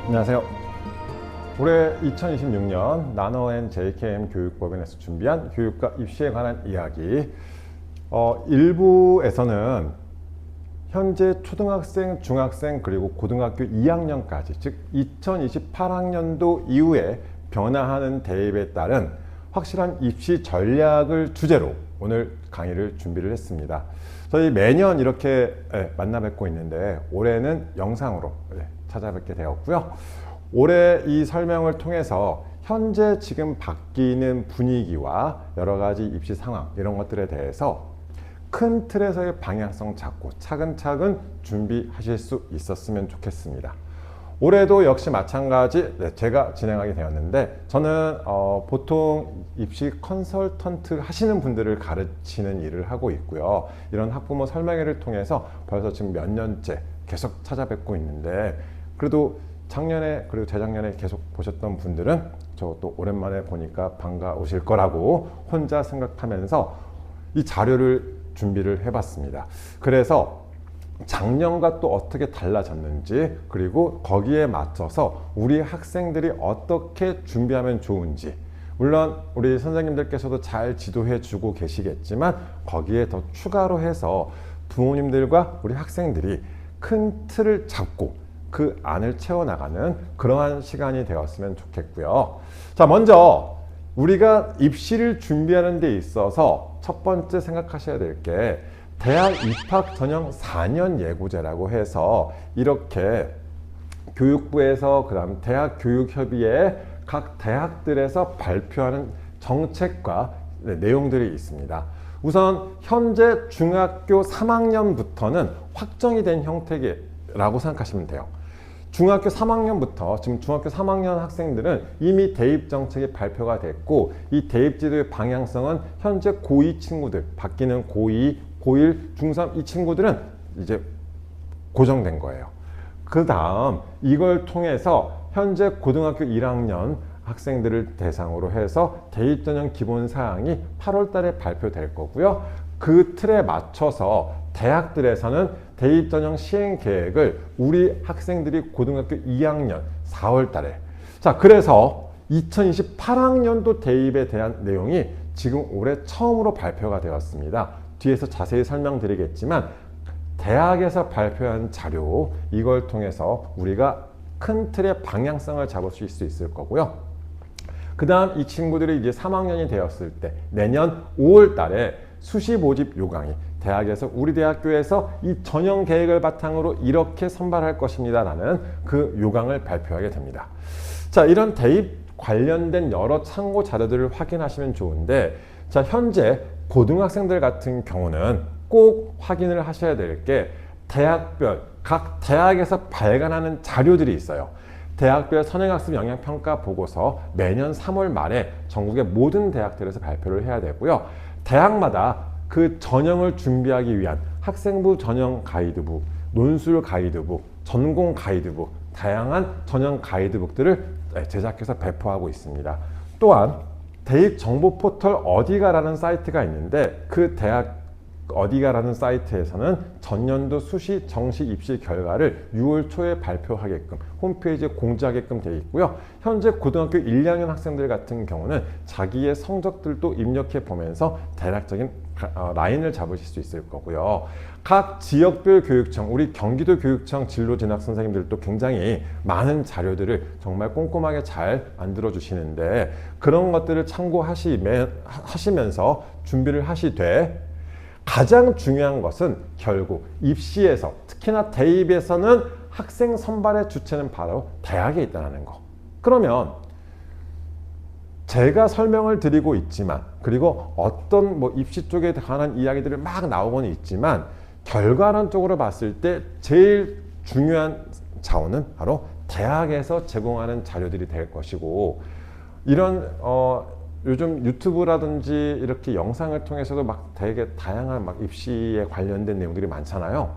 안녕하세요. 올해 2026년 나노 & JKM 교육법인에서 준비한 교육과 입시에 관한 이야기. 일부에서는 현재 초등학생, 중학생 그리고 고등학교 2학년까지 즉 2028학년도 이후에 변화하는 대입에 따른 확실한 입시 전략을 주제로 오늘 강의를 준비를 했습니다. 저희 매년 이렇게 만나 뵙고 있는데 올해는 영상으로 찾아뵙게 되었고요. 올해 이 설명을 통해서 현재 지금 바뀌는 분위기와 여러 가지 입시 상황 이런 것들에 대해서 큰 틀에서의 방향성 잡고 차근차근 준비하실 수 있었으면 좋겠습니다. 올해도 역시 마찬가지 제가 진행하게 되었는데 저는 보통 입시 컨설턴트 하시는 분들을 가르치는 일을 하고 있고요. 이런 학부모 설명회를 통해서 벌써 지금 몇 년째 계속 찾아뵙고 있는데 그래도 작년에 그리고 재작년에 계속 보셨던 분들은 저도 오랜만에 보니까 반가우실 거라고 혼자 생각하면서 이 자료를 준비를 해봤습니다. 그래서 작년과 또 어떻게 달라졌는지 그리고 거기에 맞춰서 우리 학생들이 어떻게 준비하면 좋은지 물론 우리 선생님들께서도 잘 지도해 주고 계시겠지만 거기에 더 추가로 해서 부모님들과 우리 학생들이 큰 틀을 잡고 그 안을 채워나가는 그러한 시간이 되었으면 좋겠고요. 자, 먼저 우리가 입시를 준비하는 데 있어서 첫 번째 생각하셔야 될 게 대학 입학 전형 4년 예고제라고 해서 이렇게 교육부에서 그다음 대학교육협의회 각 대학들에서 발표하는 정책과 내용들이 있습니다. 우선 현재 중학교 3학년부터는 확정이 된 형태라고 생각하시면 돼요. 중학교 3학년부터 지금 중학교 3학년 학생들은 이미 대입 정책이 발표가 됐고 이 대입 제도의 방향성은 현재 고2 친구들 바뀌는 고2, 고1, 중3 이 친구들은 이제 고정된 거예요. 그 다음 이걸 통해서 현재 고등학교 1학년 학생들을 대상으로 해서 대입 전형 기본 사항이 8월 달에 발표될 거고요. 그 틀에 맞춰서 대학들에서는 대입 전형 시행 계획을 우리 학생들이 고등학교 2학년 4월 달에 자 그래서 2028학년도 대입에 대한 내용이 지금 올해 처음으로 발표가 되었습니다. 뒤에서 자세히 설명드리겠지만 대학에서 발표한 자료 이걸 통해서 우리가 큰 틀의 방향성을 잡을 수 있을 거고요. 그 다음 이 친구들이 이제 3학년이 되었을 때 내년 5월 달에 수시 모집 요강이 대학에서 우리 대학교에서 이 전형 계획을 바탕으로 이렇게 선발할 것입니다 라는 그 요강을 발표하게 됩니다. 자, 이런 대입 관련된 여러 참고 자료들을 확인하시면 좋은데 자, 현재 고등학생들 같은 경우는 꼭 확인을 하셔야 될 게 대학별 각 대학에서 발간하는 자료들이 있어요. 대학별 선행학습 영향평가 보고서 매년 3월 말에 전국의 모든 대학들에서 발표를 해야 되고요. 대학마다 그 전형을 준비하기 위한 학생부 전형 가이드북, 논술 가이드북, 전공 가이드북, 다양한 전형 가이드북들을 제작해서 배포하고 있습니다. 또한 대입 정보 포털 어디가라는 사이트가 있는데 그 대학 어디가라는 사이트에서는 전년도 수시 정시 입시 결과를 6월 초에 발표하게끔 홈페이지에 공지하게끔 되어 있고요. 현재 고등학교 1, 2학년 학생들 같은 경우는 자기의 성적들도 입력해 보면서 대략적인 라인을 잡으실 수 있을 거고요. 각 지역별 교육청, 우리 경기도 교육청 진로진학 선생님들도 굉장히 많은 자료들을 정말 꼼꼼하게 잘 만들어 주시는데 그런 것들을 참고하시면서 준비를 하시되 가장 중요한 것은 결국 입시에서 특히나 대입에서는 학생 선발의 주체는 바로 대학에 있다는 거. 그러면 제가 설명을 드리고 있지만 그리고 어떤 입시 쪽에 관한 이야기들이 막 나오고는 있지만 결과론적으로 봤을 때 제일 중요한 자원은 바로 대학에서 제공하는 자료들이 될 것이고 이런 요즘 유튜브라든지 이렇게 영상을 통해서도 막 되게 다양한 입시에 관련된 내용들이 많잖아요.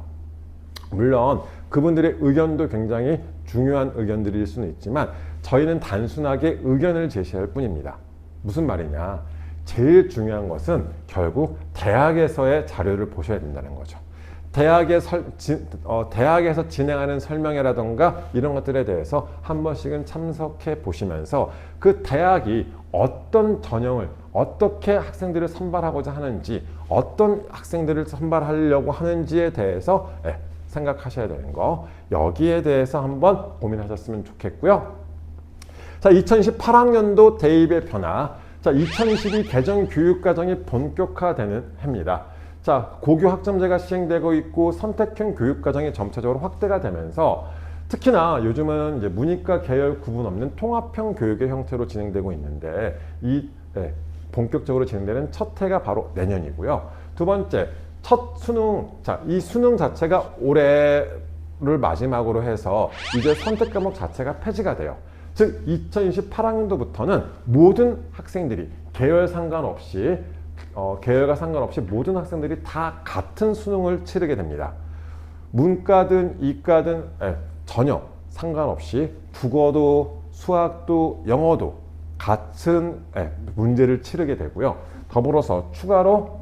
물론 그분들의 의견도 굉장히 중요한 의견들일 수는 있지만 저희는 단순하게 의견을 제시할 뿐입니다. 무슨 말이냐? 제일 중요한 것은 결국 대학에서의 자료를 보셔야 된다는 거죠. 대학에서 진행하는 설명회라던가 이런 것들에 대해서 한 번씩은 참석해 보시면서 그 대학이 어떤 전형을 어떻게 학생들을 선발하고자 하는지, 어떤 학생들을 선발하려고 하는지에 대해서 생각하셔야 되는 거, 여기에 대해서 한번 고민하셨으면 좋겠고요. 자, 2028학년도 대입의 변화. 자, 2022 개정 교육과정이 본격화되는 해입니다. 자, 고교 학점제가 시행되고 있고 선택형 교육과정이 점차적으로 확대가 되면서 특히나 요즘은 이제 문이과 계열 구분 없는 통합형 교육의 형태로 진행되고 있는데 본격적으로 진행되는 첫 해가 바로 내년이고요. 두 번째, 첫 수능. 자, 이 수능 자체가 올해를 마지막으로 해서 이제 선택 과목 자체가 폐지가 돼요. 즉 2028학년도부터는 모든 학생들이 계열과 상관없이 모든 학생들이 다 같은 수능을 치르게 됩니다. 문과든 이과든 전혀 상관없이 국어도 수학도 영어도 같은 문제를 치르게 되고요. 더불어서 추가로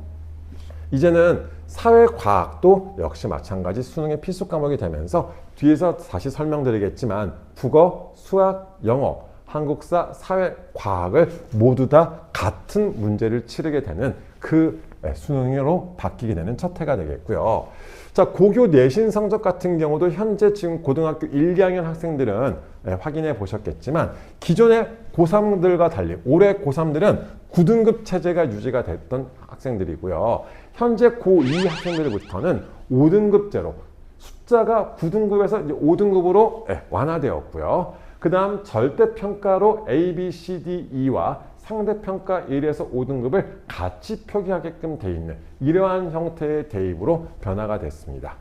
이제는 사회과학도 역시 마찬가지 수능의 필수 과목이 되면서 뒤에서 다시 설명드리겠지만 국어, 수학, 영어, 한국사, 사회과학을 모두 다 같은 문제를 치르게 되는 그 수능으로 바뀌게 되는 첫 해가 되겠고요. 자, 고교 내신 성적 같은 경우도 현재 지금 고등학교 1, 2학년 학생들은 확인해 보셨겠지만 기존의 고3들과 달리 올해 고3들은 9등급 체제가 유지가 됐던 학생들이고요. 현재 고2 학생들부터는 5등급제로 숫자가 9등급에서 이제 5등급으로 완화되었고요. 그 다음 절대평가로 A, B, C, D, E와 상대평가 1에서 5등급을 같이 표기하게끔 돼 있는 이러한 형태의 대입으로 변화가 됐습니다.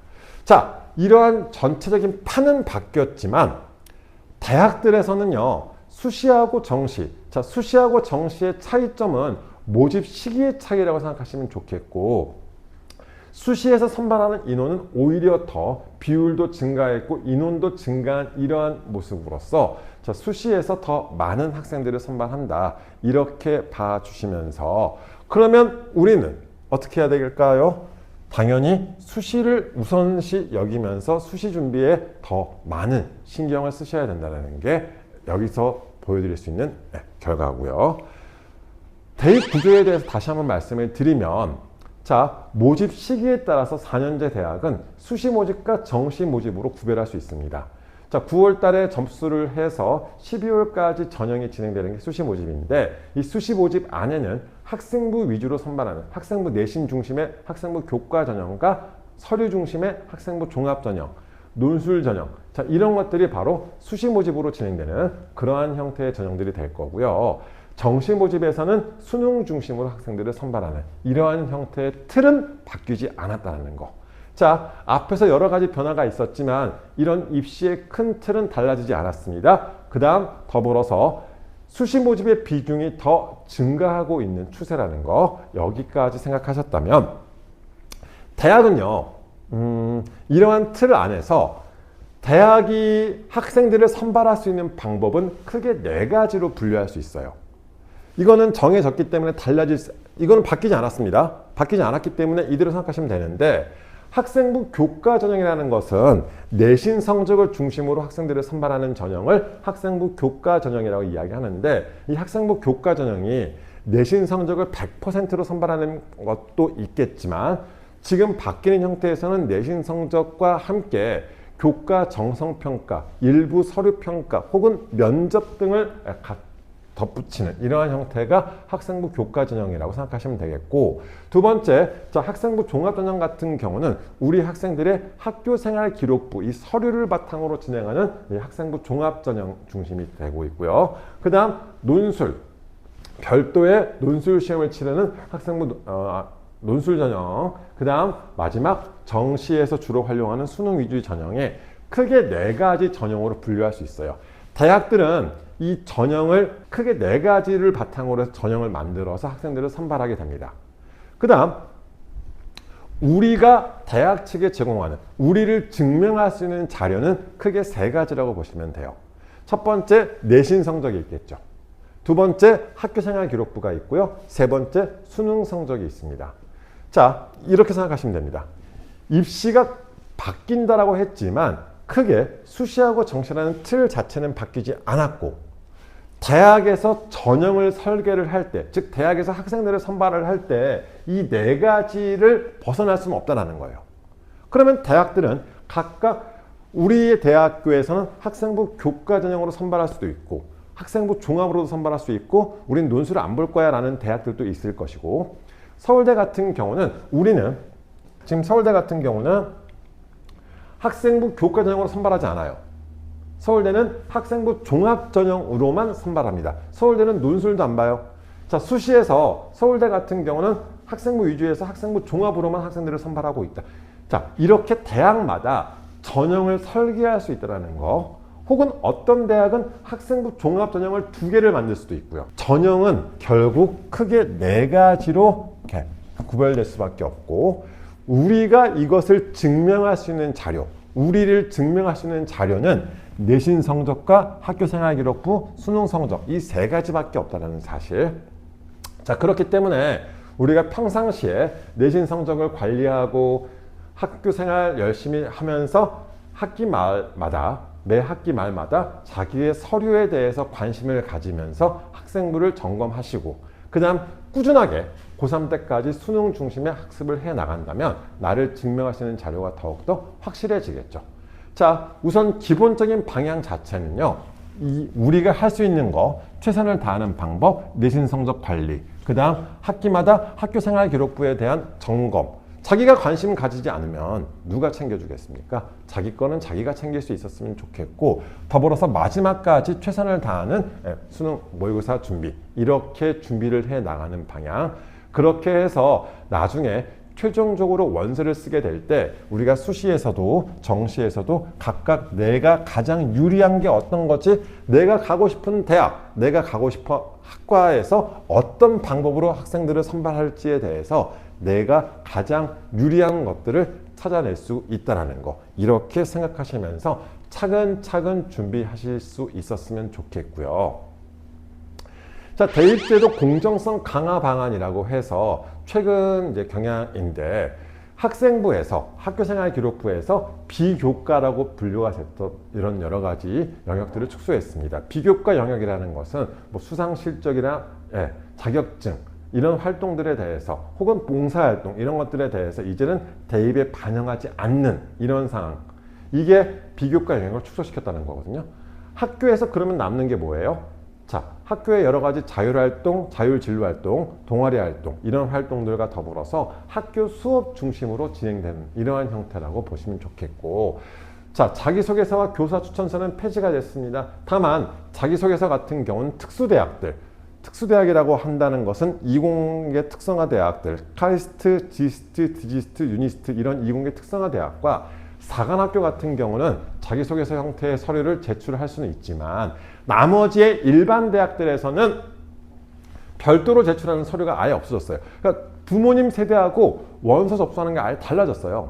자, 이러한 전체적인 판은 바뀌었지만 대학들에서는요, 수시하고 정시. 자, 수시하고 정시의 차이점은 모집 시기의 차이라고 생각하시면 좋겠고, 수시에서 선발하는 인원은 오히려 더 비율도 증가했고 인원도 증가한 이러한 모습으로서 자, 수시에서 더 많은 학생들을 선발한다, 이렇게 봐주시면서 그러면 우리는 어떻게 해야 될까요? 당연히 수시를 우선시 여기면서 수시 준비에 더 많은 신경을 쓰셔야 된다는 게 여기서 보여드릴 수 있는 결과고요. 대입 구조에 대해서 다시 한번 말씀을 드리면, 자, 모집 시기에 따라서 4년제 대학은 수시 모집과 정시 모집으로 구별할 수 있습니다. 자, 9월 달에 접수를 해서 12월까지 전형이 진행되는 게 수시 모집인데, 이 수시 모집 안에는 학생부 위주로 선발하는 학생부 내신 중심의 학생부 교과 전형과 서류 중심의 학생부 종합 전형, 논술 전형, 자, 이런 것들이 바로 수시 모집으로 진행되는 그러한 형태의 전형들이 될 거고요. 정시 모집에서는 수능 중심으로 학생들을 선발하는 이러한 형태의 틀은 바뀌지 않았다는 거. 자, 앞에서 여러 가지 변화가 있었지만 이런 입시의 큰 틀은 달라지지 않았습니다. 그 다음 더불어서 수시 모집의 비중이 더 증가하고 있는 추세라는 거, 여기까지 생각하셨다면 대학은요, 이러한 틀 안에서 대학이 학생들을 선발할 수 있는 방법은 크게 4가지로 분류할 수 있어요. 이거는 정해졌기 때문에 이거는 바뀌지 않았습니다. 바뀌지 않았기 때문에 이대로 생각하시면 되는데, 학생부 교과 전형이라는 것은 내신 성적을 중심으로 학생들을 선발하는 전형을 학생부 교과 전형이라고 이야기하는데, 이 학생부 교과 전형이 내신 성적을 100%로 선발하는 것도 있겠지만 지금 바뀌는 형태에서는 내신 성적과 함께 교과 정성평가, 일부 서류평가 혹은 면접 등을 덧붙이는 이러한 형태가 학생부 교과 전형이라고 생각하시면 되겠고, 두 번째, 자, 학생부 종합 전형 같은 경우는 우리 학생들의 학교생활 기록부, 이 서류를 바탕으로 진행하는 이 학생부 종합 전형 중심이 되고 있고요. 그 다음 논술, 별도의 논술 시험을 치르는 학생부 논술 전형, 그 다음 마지막 정시에서 주로 활용하는 수능 위주의 전형에 크게 4가지 전형으로 분류할 수 있어요. 대학들은 이 전형을 크게 4가지를 바탕으로 해서 전형을 만들어서 학생들을 선발하게 됩니다. 그 다음 우리가 대학 측에 제공하는, 우리를 증명할 수 있는 자료는 크게 3가지라고 보시면 돼요. 첫 번째, 내신 성적이 있겠죠. 두 번째, 학교생활 기록부가 있고요. 세 번째, 수능 성적이 있습니다. 자, 이렇게 생각하시면 됩니다. 입시가 바뀐다라고 했지만 크게 수시하고 정시라는 틀 자체는 바뀌지 않았고, 대학에서 전형을 설계를 할 때, 즉 대학에서 학생들을 선발을 할 때 이 네 가지를 벗어날 수는 없다는 거예요. 그러면 대학들은 각각 우리의 대학교에서는 학생부 교과 전형으로 선발할 수도 있고 학생부 종합으로도 선발할 수 있고 우린 논술을 안 볼 거야 라는 대학들도 있을 것이고, 서울대 같은 경우는 지금 서울대 같은 경우는 학생부 교과 전형으로 선발하지 않아요. 서울대는 학생부 종합 전형으로만 선발합니다. 서울대는 논술도 안 봐요. 자, 수시에서 서울대 같은 경우는 학생부 위주에서 학생부 종합으로만 학생들을 선발하고 있다. 자, 이렇게 대학마다 전형을 설계할 수 있다는 거, 혹은 어떤 대학은 학생부 종합 전형을 2개를 만들 수도 있고요. 전형은 결국 크게 4가지로 이렇게 구별될 수밖에 없고, 우리가 이것을 증명할 수 있는 자료, 우리를 증명할 수 있는 자료는 내신 성적과 학교생활기록부, 수능 성적, 이 3가지밖에 없다는 사실. 자, 그렇기 때문에 우리가 평상시에 내신 성적을 관리하고 학교생활 열심히 하면서 매 학기 말마다 자기의 서류에 대해서 관심을 가지면서 학생부를 점검하시고, 그 다음 꾸준하게 고3 때까지 수능 중심의 학습을 해 나간다면 나를 증명할 수 있는 자료가 더욱더 확실해지겠죠. 자, 우선 기본적인 방향 자체는요, 우리가 할 수 있는 거, 최선을 다하는 방법, 내신 성적 관리, 그 다음 학기마다 학교생활기록부에 대한 점검. 자기가 관심 가지지 않으면 누가 챙겨주겠습니까? 자기 거는 자기가 챙길 수 있었으면 좋겠고, 더불어서 마지막까지 최선을 다하는 수능 모의고사 준비, 이렇게 준비를 해 나가는 방향. 그렇게 해서 나중에 최종적으로 원서를 쓰게 될 때 우리가 수시에서도 정시에서도 각각 내가 가장 유리한 게 어떤 거지, 내가 가고 싶은 대학, 내가 가고 싶어 학과에서 어떤 방법으로 학생들을 선발할지에 대해서 내가 가장 유리한 것들을 찾아낼 수 있다는 거, 이렇게 생각하시면서 차근차근 준비하실 수 있었으면 좋겠고요. 자, 대입제도 공정성 강화 방안이라고 해서 최근 이제 경향인데, 학생부에서 학교생활기록부에서 비교과라고 분류가 됐던 이런 여러 가지 영역들을 축소했습니다. 비교과 영역이라는 것은 뭐 수상실적이나 자격증 이런 활동들에 대해서, 혹은 봉사활동 이런 것들에 대해서 이제는 대입에 반영하지 않는 이런 상황, 이게 비교과 영역을 축소시켰다는 거거든요. 학교에서 그러면 남는 게 뭐예요? 자, 학교의 여러 가지 자율활동, 자율진로활동, 동아리활동 이런 활동들과 더불어서 학교 수업 중심으로 진행되는 이러한 형태라고 보시면 좋겠고, 자, 자기소개서와 교사 추천서는 폐지가 됐습니다. 다만 자기소개서 같은 경우는 특수대학이라고 한다는 것은 이공계 특성화 대학들, 카이스트, 지스트, 디지스트, 유니스트 이런 이공계 특성화 대학과 사관학교 같은 경우는 자기소개서 형태의 서류를 제출할 수는 있지만 나머지의 일반 대학들에서는 별도로 제출하는 서류가 아예 없어졌어요. 그러니까 부모님 세대하고 원서 접수하는 게 아예 달라졌어요.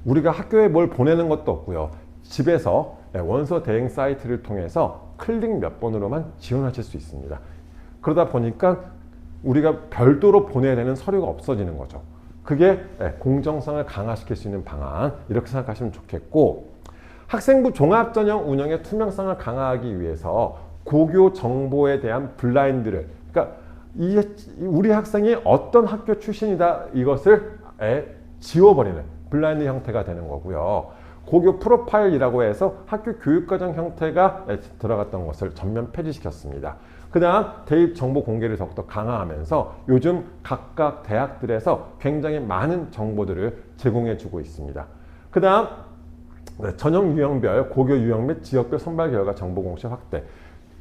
우리가 학교에 뭘 보내는 것도 없고요. 집에서 원서 대행 사이트를 통해서 클릭 몇 번으로만 지원하실 수 있습니다. 그러다 보니까 우리가 별도로 보내야 되는 서류가 없어지는 거죠. 그게 공정성을 강화시킬 수 있는 방안, 이렇게 생각하시면 좋겠고, 학생부 종합전형 운영의 투명성을 강화하기 위해서 고교 정보에 대한 블라인드를, 그러니까 우리 학생이 어떤 학교 출신이다 이것을 지워버리는 블라인드 형태가 되는 거고요. 고교 프로파일이라고 해서 학교 교육과정 형태가 들어갔던 것을 전면 폐지시켰습니다. 그 다음 대입 정보 공개를 더욱더 강화하면서 요즘 각각 대학들에서 굉장히 많은 정보들을 제공해 주고 있습니다. 그 다음 전형 유형별, 고교 유형 및 지역별 선발 결과 정보 공시 확대,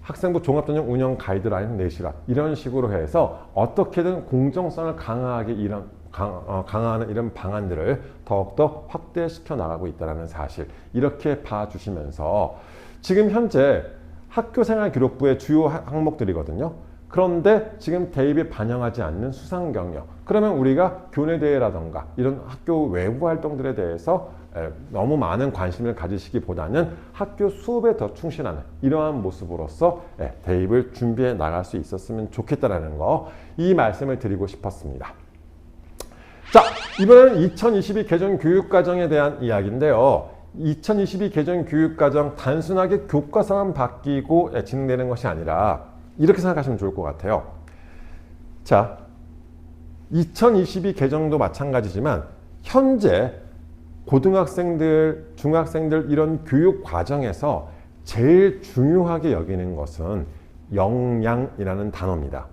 학생부 종합전형 운영 가이드라인 내시라, 이런 식으로 해서 어떻게든 공정성을 강화하는 이런 방안들을 더욱더 확대시켜 나가고 있다는 사실, 이렇게 봐주시면서 지금 현재 학교생활기록부의 주요 항목들이거든요. 그런데 지금 대입에 반영하지 않는 수상경력, 그러면 우리가 교내대회라던가 이런 학교 외부 활동들에 대해서 너무 많은 관심을 가지시기보다는 학교 수업에 더 충실하는 이러한 모습으로서 대입을 준비해 나갈 수 있었으면 좋겠다는 거, 이 말씀을 드리고 싶었습니다. 자, 이번에는 2022 개정 교육과정에 대한 이야기인데요. 2022 개정 교육과정 단순하게 교과서만 바뀌고 진행되는 것이 아니라 이렇게 생각하시면 좋을 것 같아요. 자, 2022 개정도 마찬가지지만 현재 고등학생들, 중학생들 이런 교육 과정에서 제일 중요하게 여기는 것은 역량이라는 단어입니다.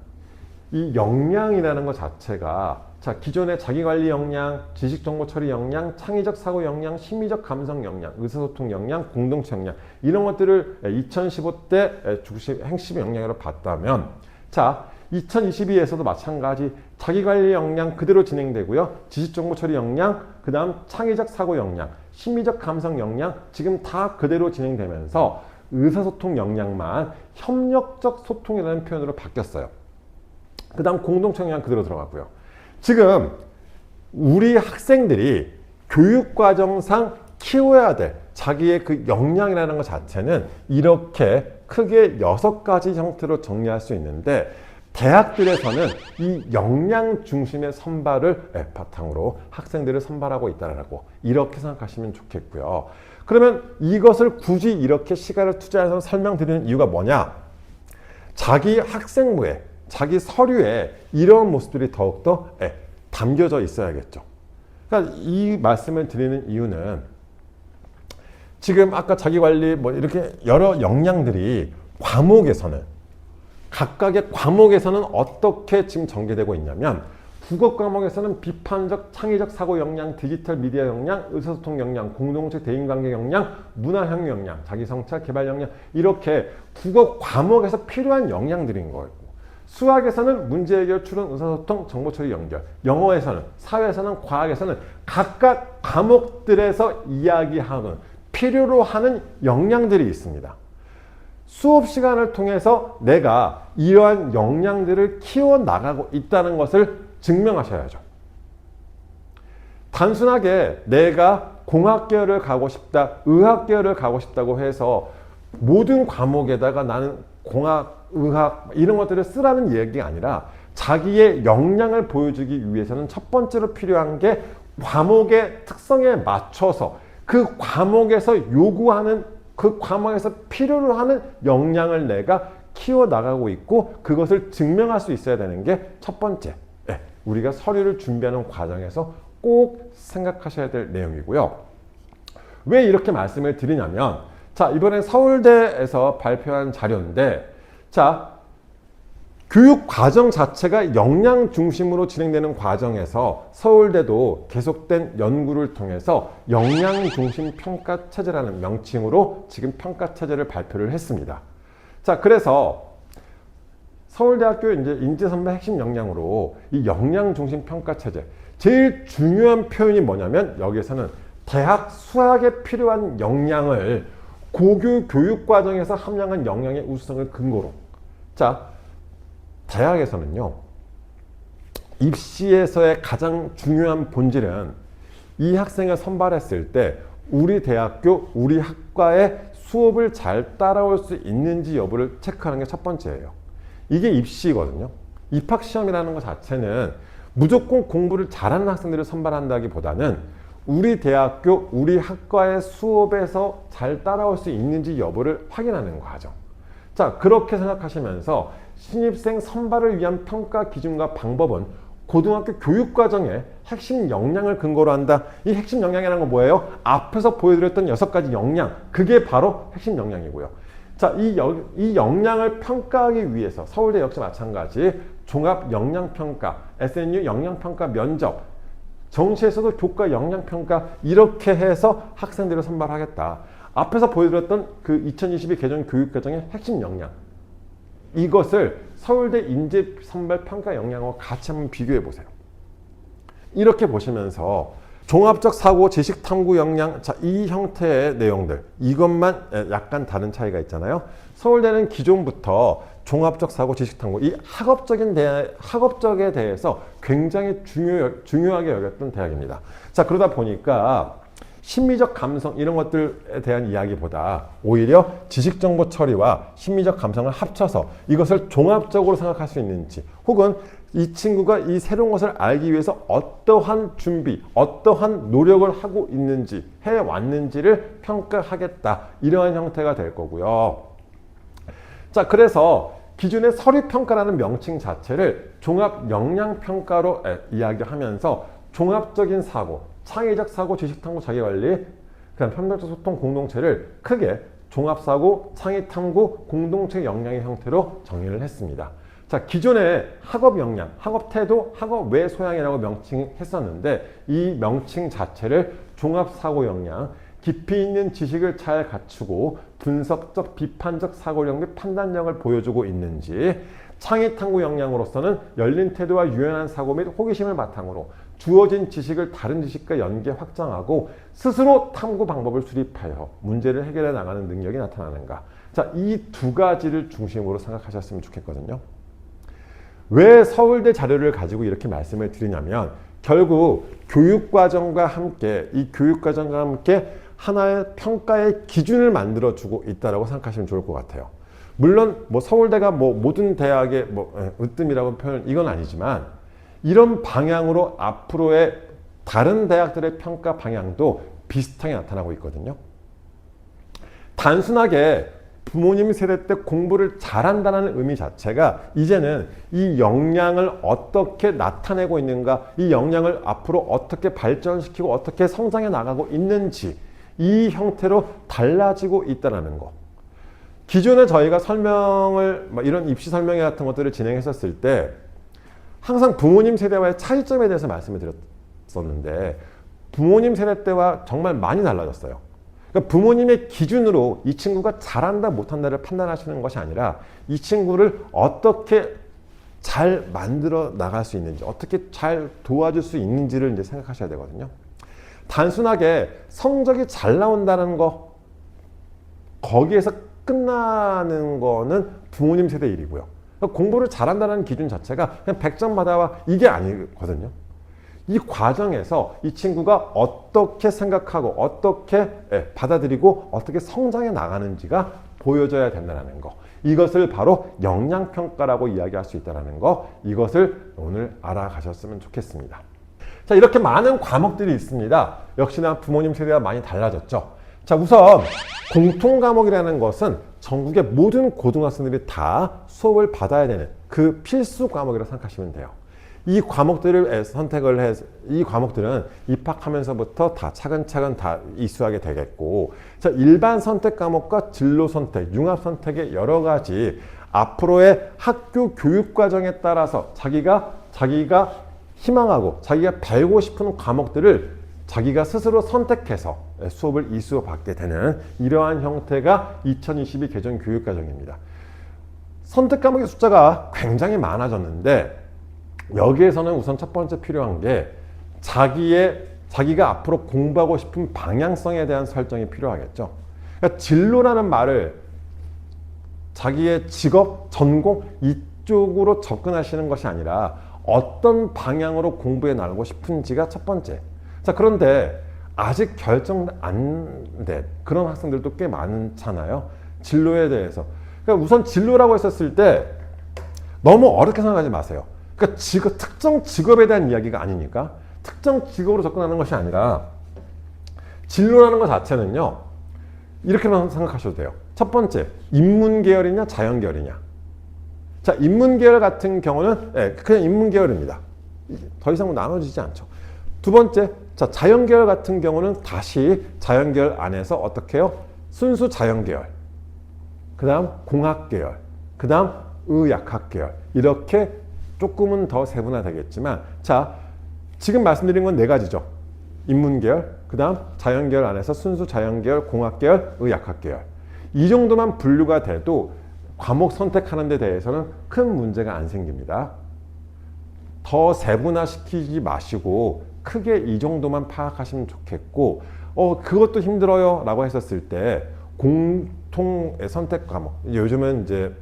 이 역량이라는 것 자체가 기존의 자기관리 역량, 지식정보 처리 역량, 창의적 사고 역량, 심리적 감성 역량, 의사소통 역량, 공동체 역량 이런 것들을 2015 때 핵심 역량으로 봤다면 2022에서도 마찬가지 자기관리 역량 그대로 진행되고요. 지식정보 처리 역량, 그 다음 창의적 사고 역량, 심리적 감성 역량 지금 다 그대로 진행되면서 의사소통 역량만 협력적 소통이라는 표현으로 바뀌었어요. 그 다음 공동체 역량 그대로 들어갔고요. 지금 우리 학생들이 교육과정상 키워야 될 자기의 그 역량이라는 것 자체는 이렇게 크게 6가지 형태로 정리할 수 있는데 대학들에서는 이 역량 중심의 선발을 바탕으로 학생들을 선발하고 있다라고 이렇게 생각하시면 좋겠고요. 그러면 이것을 굳이 이렇게 시간을 투자해서 설명드리는 이유가 뭐냐? 자기 학생부에 자기 서류에 이런 모습들이 더욱더 담겨져 있어야겠죠. 그러니까 이 말씀을 드리는 이유는 지금 아까 자기관리 이렇게 여러 역량들이 각각의 과목에서는 어떻게 지금 전개되고 있냐면 국어 과목에서는 비판적, 창의적 사고 역량, 디지털 미디어 역량, 의사소통 역량, 공동체 대인관계 역량, 문화향유 역량, 자기성찰, 개발 역량 이렇게 국어 과목에서 필요한 역량들인 거예요. 수학에서는 문제해결, 추론, 의사소통, 정보처리, 연결. 영어에서는, 사회에서는, 과학에서는 각각 과목들에서 이야기하는 필요로 하는 역량들이 있습니다. 수업 시간을 통해서 내가 이러한 역량들을 키워나가고 있다는 것을 증명하셔야죠. 단순하게 내가 공학계열을 가고 싶다, 의학계열을 가고 싶다고 해서 모든 과목에다가 나는 공학, 의학 이런 것들을 쓰라는 얘기가 아니라 자기의 역량을 보여주기 위해서는 첫 번째로 필요한 게 과목의 특성에 맞춰서 그 과목에서 요구하는 그 과목에서 필요로 하는 역량을 내가 키워나가고 있고 그것을 증명할 수 있어야 되는 게 첫 번째 우리가 서류를 준비하는 과정에서 꼭 생각하셔야 될 내용이고요. 왜 이렇게 말씀을 드리냐면 이번에 서울대에서 발표한 자료인데 교육 과정 자체가 역량 중심으로 진행되는 과정에서 서울대도 계속된 연구를 통해서 역량 중심 평가 체제라는 명칭으로 지금 평가 체제를 발표를 했습니다. 그래서 서울대학교 인재선발 핵심 역량으로 이 역량 중심 평가 체제 제일 중요한 표현이 뭐냐면 여기에서는 대학 수학에 필요한 역량을 고교 교육 과정에서 함량한 역량의 우수성을 근거로 대학에서는요 입시에서의 가장 중요한 본질은 이 학생을 선발했을 때 우리 대학교, 우리 학과의 수업을 잘 따라올 수 있는지 여부를 체크하는 게 첫 번째예요. 이게 입시거든요. 입학시험이라는 것 자체는 무조건 공부를 잘하는 학생들을 선발한다기보다는 우리 대학교, 우리 학과의 수업에서 잘 따라올 수 있는지 여부를 확인하는 과정. 그렇게 생각하시면서 신입생 선발을 위한 평가 기준과 방법은 고등학교 교육과정의 핵심 역량을 근거로 한다. 이 핵심 역량이라는 건 뭐예요? 앞에서 보여드렸던 6가지 역량, 그게 바로 핵심 역량이고요. 이 역량을 평가하기 위해서 서울대 역시 마찬가지 종합 역량평가, SNU 역량평가 면접, 정시에서도 교과 역량평가 이렇게 해서 학생들을 선발하겠다. 앞에서 보여드렸던 그 2022 개정 교육과정의 핵심 역량 이것을 서울대 인재선발평가 역량과 같이 한번 비교해 보세요. 이렇게 보시면서 종합적 사고, 지식 탐구 역량, 이 형태의 내용들 이것만 약간 다른 차이가 있잖아요. 서울대는 기존부터 종합적 사고, 지식 탐구 이 학업적에 대해서 굉장히 중요하게 여겼던 대학입니다. 그러다 보니까 심리적 감성 이런 것들에 대한 이야기보다 오히려 지식정보 처리와 심리적 감성을 합쳐서 이것을 종합적으로 생각할 수 있는지 혹은 이 친구가 이 새로운 것을 알기 위해서 어떠한 준비, 어떠한 노력을 하고 있는지, 해왔는지를 평가하겠다. 이러한 형태가 될 거고요. 자, 그래서 기존의 서류평가라는 명칭 자체를 종합역량평가로 이야기하면서 종합적인 사고, 창의적 사고, 지식탐구, 자기관리, 그다음 협력적 소통 공동체를 크게 종합사고, 창의탐구, 공동체 역량의 형태로 정의를 했습니다. 자, 기존에 학업 역량, 학업 태도, 학업 외 소양이라고 명칭했었는데 이 명칭 자체를 종합사고 역량, 깊이 있는 지식을 잘 갖추고 분석적, 비판적 사고력 및 판단력을 보여주고 있는지, 창의탐구 역량으로서는 열린 태도와 유연한 사고 및 호기심을 바탕으로 주어진 지식을 다른 지식과 연계 확장하고 스스로 탐구 방법을 수립하여 문제를 해결해 나가는 능력이 나타나는가. 자, 이 두 가지를 중심으로 생각하셨으면 좋겠거든요. 왜 서울대 자료를 가지고 이렇게 말씀을 드리냐면 결국 교육과정과 함께 이 교육과정과 함께 하나의 평가의 기준을 만들어주고 있다고 생각하시면 좋을 것 같아요. 물론 뭐 서울대가 뭐 모든 대학의 뭐 으뜸이라고 표현 이건 아니지만 이런 방향으로 앞으로의 다른 대학들의 평가 방향도 비슷하게 나타나고 있거든요. 단순하게 부모님 세대 때 공부를 잘한다는 의미 자체가 이제는 이 역량을 어떻게 나타내고 있는가, 이 역량을 앞으로 어떻게 발전시키고 어떻게 성장해 나가고 있는지 이 형태로 달라지고 있다는 거. 기존에 저희가 설명을 이런 입시 설명회 같은 것들을 진행했었을 때 항상 부모님 세대와의 차이점에 대해서 말씀을 드렸었는데 부모님 세대 때와 정말 많이 달라졌어요. 그러니까 부모님의 기준으로 이 친구가 잘한다 못한다를 판단하시는 것이 아니라 이 친구를 어떻게 잘 만들어 나갈 수 있는지, 어떻게 잘 도와줄 수 있는지를 이제 생각하셔야 되거든요. 단순하게 성적이 잘 나온다는 거, 거기에서 끝나는 거는 부모님 세대 일이고요. 그러니까 공부를 잘한다는 기준 자체가 그냥 100점 받아와 이게 아니거든요. 이 과정에서 이 친구가 어떻게 생각하고 어떻게 받아들이고 어떻게 성장해 나가는지가 보여져야 된다는 거. 이것을 바로 역량평가라고 이야기할 수 있다는 거. 이것을 오늘 알아가셨으면 좋겠습니다. 자, 이렇게 많은 과목들이 있습니다. 역시나 부모님 세대와 많이 달라졌죠. 자, 우선 공통 과목이라는 것은 전국의 모든 고등학생들이 다 수업을 받아야 되는 그 필수 과목이라고 생각하시면 돼요. 이 과목들을 선택을 해서 이 과목들은 입학하면서부터 다 차근차근 다 이수하게 되겠고, 자, 일반 선택 과목과 진로 선택, 융합 선택의 여러 가지 앞으로의 학교 교육 과정에 따라서 자기가 희망하고 자기가 배우고 싶은 과목들을 자기가 스스로 선택해서 수업을 이수받게 되는 이러한 형태가 2022 개정 교육과정입니다. 선택 과목의 숫자가 굉장히 많아졌는데 여기에서는 우선 첫 번째 필요한 게 자기가 앞으로 공부하고 싶은 방향성에 대한 설정이 필요하겠죠. 그러니까 진로라는 말을 자기의 직업, 전공 이쪽으로 접근하시는 것이 아니라 어떤 방향으로 공부해 나가고 싶은지가 첫 번째. 자, 그런데 아직 결정 안 된 그런 학생들도 꽤 많잖아요. 진로에 대해서. 그러니까 우선 진로라고 했었을 때 너무 어렵게 생각하지 마세요. 그러니까 특정 직업에 대한 이야기가 아니니까 특정 직업으로 접근하는 것이 아니라 진로라는 것 자체는요. 이렇게만 생각하셔도 돼요. 첫 번째, 인문계열이냐 자연계열이냐. 자, 인문계열 같은 경우는 그냥 인문계열입니다. 더 이상 나눠지지 않죠. 두 번째, 자, 자연계열 같은 경우는 다시 자연계열 안에서 어떻게 해요? 순수 자연계열, 그 다음 공학계열, 그 다음 의학학계열, 이렇게 조금은 더 세분화되겠지만, 자, 지금 말씀드린 건 네 가지죠. 인문계열, 그 다음 자연계열 안에서 순수 자연계열, 공학계열, 의학학계열. 이 정도만 분류가 돼도 과목 선택하는 데 대해서는 큰 문제가 안 생깁니다. 더 세분화시키지 마시고 크게 이 정도만 파악하시면 좋겠고, 그것도 힘들어요 라고 했었을 때 공통의 선택 과목, 요즘은 이제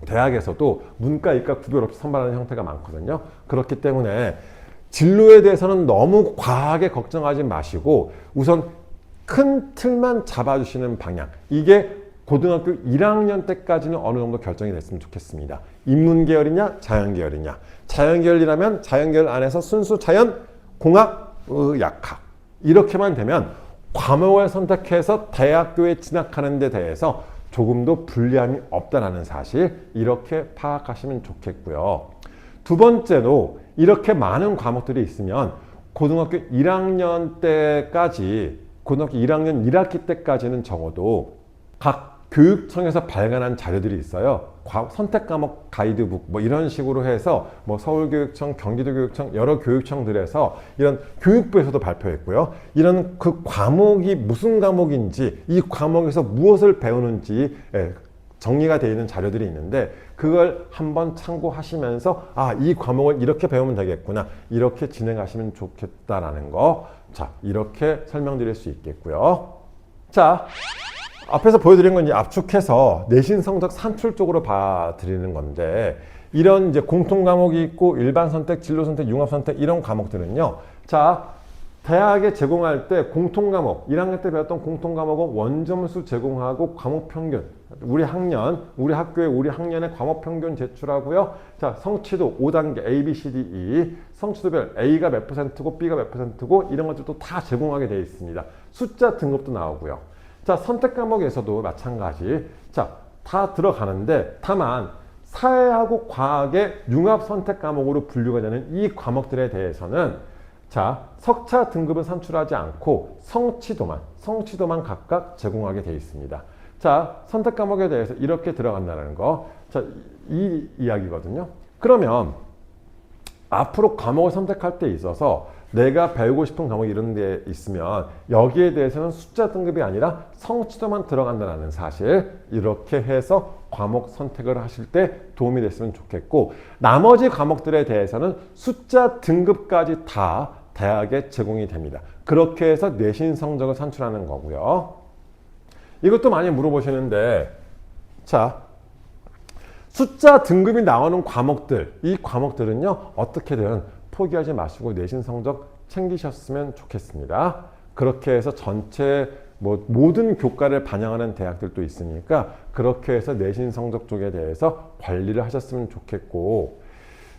대학에서도 문과, 이과 구별 없이 선발하는 형태가 많거든요. 그렇기 때문에 진로에 대해서는 너무 과하게 걱정하지 마시고 우선 큰 틀만 잡아주시는 방향, 이게 고등학교 1학년 때까지는 어느 정도 결정이 됐으면 좋겠습니다. 인문계열이냐 자연계열이냐. 자연계열이라면 자연계열 안에서 순수 자연, 공학, 의학학 이렇게만 되면 과목을 선택해서 대학교에 진학하는 데 대해서 조금도 불리함이 없다는 사실 이렇게 파악하시면 좋겠고요. 두 번째로 이렇게 많은 과목들이 있으면 고등학교 1학년 때까지 고등학교 1학년 1학기 때까지는 적어도 각 교육청에서 발간한 자료들이 있어요. 선택 과목 가이드북 뭐 이런 식으로 해서 뭐 서울교육청, 경기도교육청 여러 교육청들에서 이런 교육부에서도 발표했고요. 이런 그 과목이 무슨 과목인지 이 과목에서 무엇을 배우는지 정리가 되어 있는 자료들이 있는데 그걸 한번 참고하시면서 이 과목을 이렇게 배우면 되겠구나 이렇게 진행하시면 좋겠다라는 거 자 이렇게 설명드릴 수 있겠고요. 자 앞에서 보여드린 건 이제 압축해서 내신 성적 산출 쪽으로 봐드리는 건데 이런 이제 공통 과목이 있고 일반 선택, 진로 선택, 융합 선택 이런 과목들은요. 자 대학에 제공할 때 공통 과목 1학년 때 배웠던 공통 과목은 원점수 제공하고 과목 평균 우리 학교에 우리 학년의 과목 평균 제출하고요. 자 성취도 5단계 A, B, C, D, E 성취도별 A가 몇 %고 B가 몇 %고 이런 것들도 다 제공하게 되어 있습니다. 숫자 등급도 나오고요. 자, 선택 과목에서도 마찬가지. 자, 다 들어가는데 다만 사회하고 과학의 융합 선택 과목으로 분류가 되는 이 과목들에 대해서는 자, 석차 등급은 산출하지 않고 성취도만 각각 제공하게 되어 있습니다. 자, 선택 과목에 대해서 이렇게 들어간다는 거. 자, 이 이야기거든요. 그러면 앞으로 과목을 선택할 때 있어서 내가 배우고 싶은 과목이 이런 데 있으면 여기에 대해서는 숫자 등급이 아니라 성취도만 들어간다는 사실 이렇게 해서 과목 선택을 하실 때 도움이 됐으면 좋겠고 나머지 과목들에 대해서는 숫자 등급까지 다 대학에 제공이 됩니다. 그렇게 해서 내신 성적을 산출하는 거고요. 이것도 많이 물어보시는데 자 숫자 등급이 나오는 과목들 이 과목들은요 어떻게든 포기하지 마시고 내신 성적 챙기셨으면 좋겠습니다. 그렇게 해서 전체 모든 교과를 반영하는 대학들도 있으니까 그렇게 해서 내신 성적 쪽에 대해서 관리를 하셨으면 좋겠고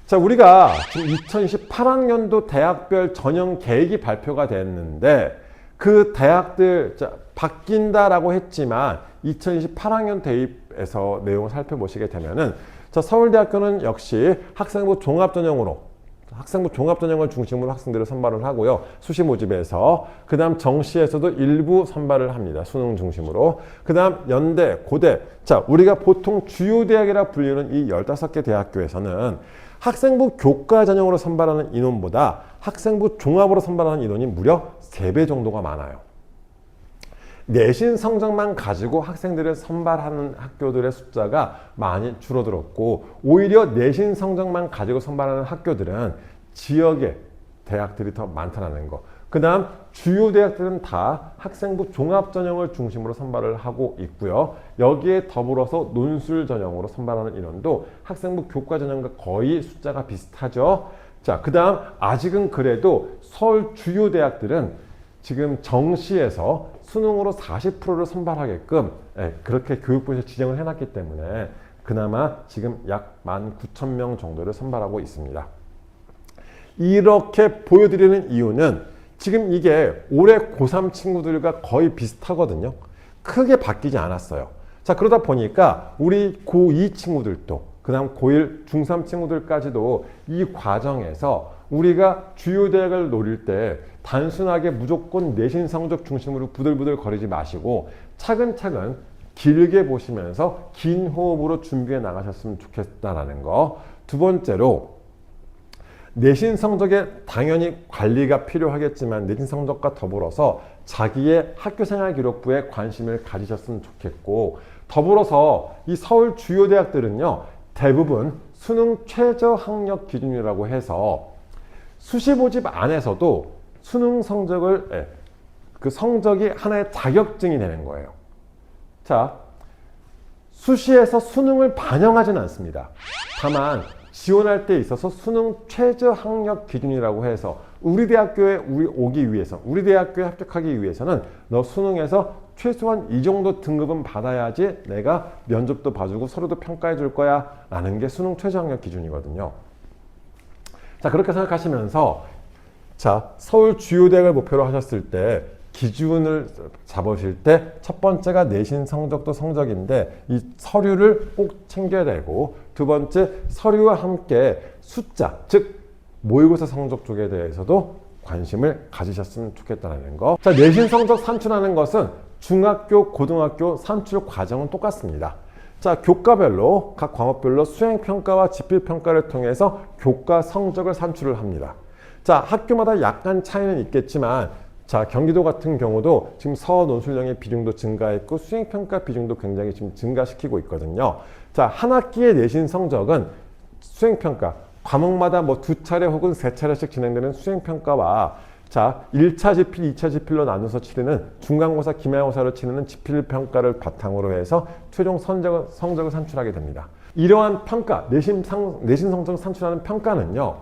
자 우리가 지금 2028학년도 대학별 전형 계획이 발표가 됐는데 그 대학들 바뀐다라고 했지만 2028학년 대입에서 내용을 살펴보시게 되면은 자 서울대학교는 역시 학생부 종합전형을 중심으로 학생들을 선발을 하고요. 수시 모집에서 그 다음 정시에서도 일부 선발을 합니다. 수능 중심으로. 그 다음 연대, 고대 자 우리가 보통 주요 대학이라 불리는 이 15개 대학교에서는 학생부 교과 전형으로 선발하는 인원보다 학생부 종합으로 선발하는 인원이 무려 3배 정도가 많아요. 내신 성적만 가지고 학생들을 선발하는 학교들의 숫자가 많이 줄어들었고 오히려 내신 성적만 가지고 선발하는 학교들은 지역의 대학들이 더 많다는 거. 그 다음 주요 대학들은 다 학생부 종합 전형을 중심으로 선발을 하고 있고요. 여기에 더불어서 논술 전형으로 선발하는 인원도 학생부 교과 전형과 거의 숫자가 비슷하죠. 자, 그 다음 아직은 그래도 서울 주요 대학들은 지금 정시에서 수능으로 40%를 선발하게끔 그렇게 교육부에서 지정을 해놨기 때문에 그나마 지금 약 19,000명 정도를 선발하고 있습니다. 이렇게 보여드리는 이유는 지금 이게 올해 고3 친구들과 거의 비슷하거든요. 크게 바뀌지 않았어요. 자, 그러다 보니까 우리 고2 친구들도 그 다음 고1, 중3 친구들까지도 이 과정에서 우리가 주요 대학을 노릴 때 단순하게 무조건 내신 성적 중심으로 부들부들 거리지 마시고 차근차근 길게 보시면서 긴 호흡으로 준비해 나가셨으면 좋겠다라는 거. 두 번째로 내신 성적에 당연히 관리가 필요하겠지만 내신 성적과 더불어서 자기의 학교생활 기록부에 관심을 가지셨으면 좋겠고 더불어서 이 서울 주요 대학들은요 대부분 수능 최저 학력 기준이라고 해서 수시 모집 안에서도 수능 성적을 그 성적이 하나의 자격증이 되는 거예요. 자, 수시에서 수능을 반영하지는 않습니다. 다만 지원할 때 있어서 수능 최저 학력 기준이라고 해서 우리 대학교에 오기 위해서, 우리 대학교에 합격하기 위해서는 너 수능에서 최소한 이 정도 등급은 받아야지 내가 면접도 봐주고 서류도 평가해 줄 거야 라는 게 수능 최저 학력 기준이거든요. 자, 그렇게 생각하시면서 자, 서울 주요 대학을 목표로 하셨을 때 기준을 잡으실 때 첫 번째가 내신 성적도 성적인데 이 서류를 꼭 챙겨야 되고, 두 번째 서류와 함께 숫자, 즉 모의고사 성적 쪽에 대해서도 관심을 가지셨으면 좋겠다는 거. 자, 내신 성적 산출하는 것은 중학교, 고등학교 산출 과정은 똑같습니다. 자, 교과별로 각 과목별로 수행평가와 지필평가를 통해서 교과 성적을 산출을 합니다. 자, 학교마다 약간 차이는 있겠지만 자, 경기도 같은 경우도 지금 서논술령의 비중도 증가했고 수행평가 비중도 굉장히 지금 증가시키고 있거든요. 자, 한 학기의 내신 성적은 수행평가, 과목마다 뭐 2차례 혹은 3차례씩 진행되는 수행평가와 자, 1차 지필, 2차 지필로 나눠서 치르는 중간고사, 기말고사로 치르는 지필평가를 바탕으로 해서 최종 성적을 산출하게 됩니다. 이러한 평가, 내신 성적을 산출하는 평가는요,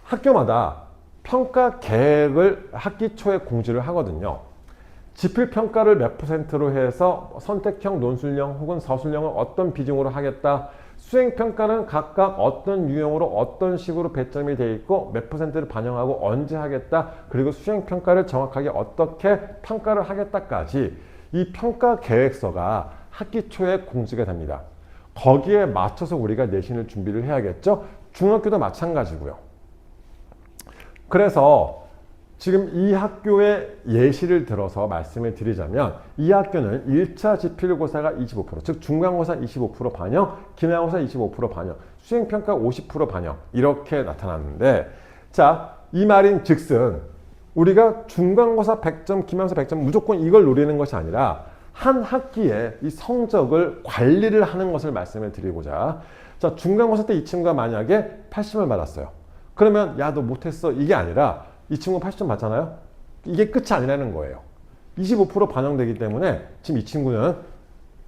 학교마다 평가 계획을 학기 초에 공지를 하거든요. 지필평가를 몇 %로 해서 선택형, 논술형 혹은 서술형을 어떤 비중으로 하겠다. 수행평가는 각각 어떤 유형으로 어떤 식으로 배점이 돼 있고 몇 %를 반영하고 언제 하겠다. 그리고 수행평가를 정확하게 어떻게 평가를 하겠다까지 이 평가 계획서가 학기 초에 공지가 됩니다. 거기에 맞춰서 우리가 내신을 준비를 해야겠죠. 중학교도 마찬가지고요. 그래서 지금 이 학교의 예시를 들어서 말씀을 드리자면 이 학교는 1차 지필고사가 25%, 즉 중간고사 25% 반영, 기말고사 25% 반영, 수행평가 50% 반영 이렇게 나타났는데, 자, 이 말인 즉슨 우리가 중간고사 100점, 기말고사 100점 무조건 이걸 노리는 것이 아니라 한 학기에 이 성적을 관리를 하는 것을 말씀을 드리고자, 자, 중간고사 때 이 친구가 만약에 80을 받았어요. 그러면 야, 너 못했어 이게 아니라 이 친구 80점 받잖아요. 이게 끝이 아니라는 거예요. 25% 반영되기 때문에 지금 이 친구는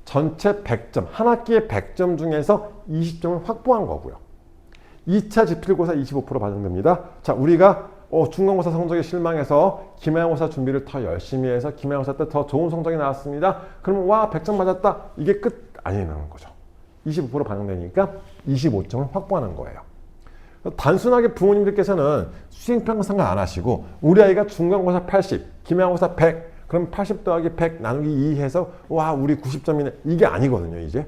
전체 100점, 한 학기에 100점 중에서 20점을 확보한 거고요. 2차 지필고사 25% 반영됩니다. 자, 우리가 중간고사 성적에 실망해서 기말고사 준비를 더 열심히 해서 기말고사 때 더 좋은 성적이 나왔습니다. 그러면 와, 100점 맞았다. 이게 끝 아니라는 거죠. 25% 반영되니까 25점을 확보하는 거예요. 단순하게 부모님들께서는 수행평가 생각 안 하시고 우리 아이가 중간고사 80, 기말고사 100, 그럼 80 더하기 100 나누기 2 해서 와, 우리 90점이네. 이게 아니거든요, 이제.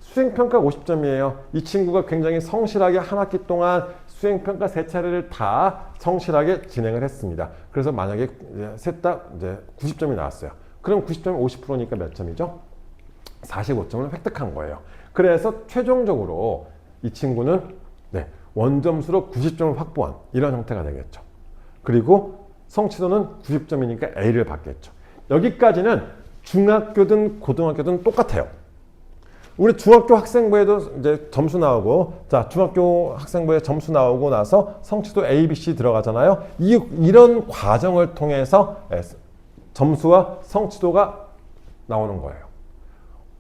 수행평가 50점이에요. 이 친구가 굉장히 성실하게 한 학기 동안 수행평가 3차례를 다 성실하게 진행을 했습니다. 그래서 만약에 셋 다 이제 90점이 나왔어요. 그럼 90점이 50%니까 몇 점이죠? 45점을 획득한 거예요. 그래서 최종적으로 이 친구는 원점수로 90점을 확보한 이런 형태가 되겠죠. 그리고 성취도는 90점이니까 A를 받겠죠. 여기까지는 중학교든 고등학교든 똑같아요. 우리 중학교 학생부에도 이제 점수 나오고, 자, 중학교 학생부에 점수 나오고 나서 성취도 A, B, C 들어가잖아요. 이런 과정을 통해서 점수와 성취도가 나오는 거예요.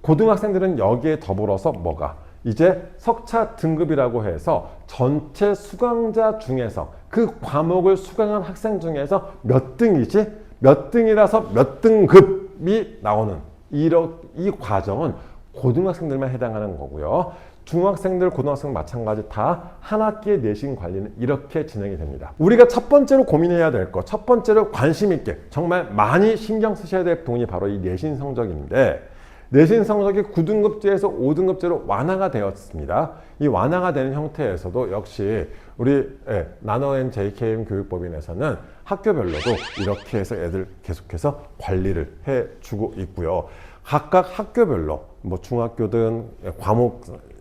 고등학생들은 여기에 더불어서 뭐가? 이제 석차 등급이라고 해서 전체 수강자 중에서 그 과목을 수강한 학생 중에서 몇 등이지? 몇 등이라서 몇 등급이 나오는 이 과정은 고등학생들만 해당하는 거고요. 중학생들, 고등학생 마찬가지 다 한 학기의 내신 관리는 이렇게 진행이 됩니다. 우리가 첫 번째로 고민해야 될 것, 첫 번째로 관심 있게 정말 많이 신경 쓰셔야 될 부분이 바로 이 내신 성적인데, 내신 성적이 9등급제에서 5등급제로 완화가 되었습니다. 이 완화가 되는 형태에서도 역시 우리 나노 JKM 교육법인에서는 학교별로도 이렇게 해서 애들 계속해서 관리를 해주고 있고요. 각각 학교별로 뭐 중학교든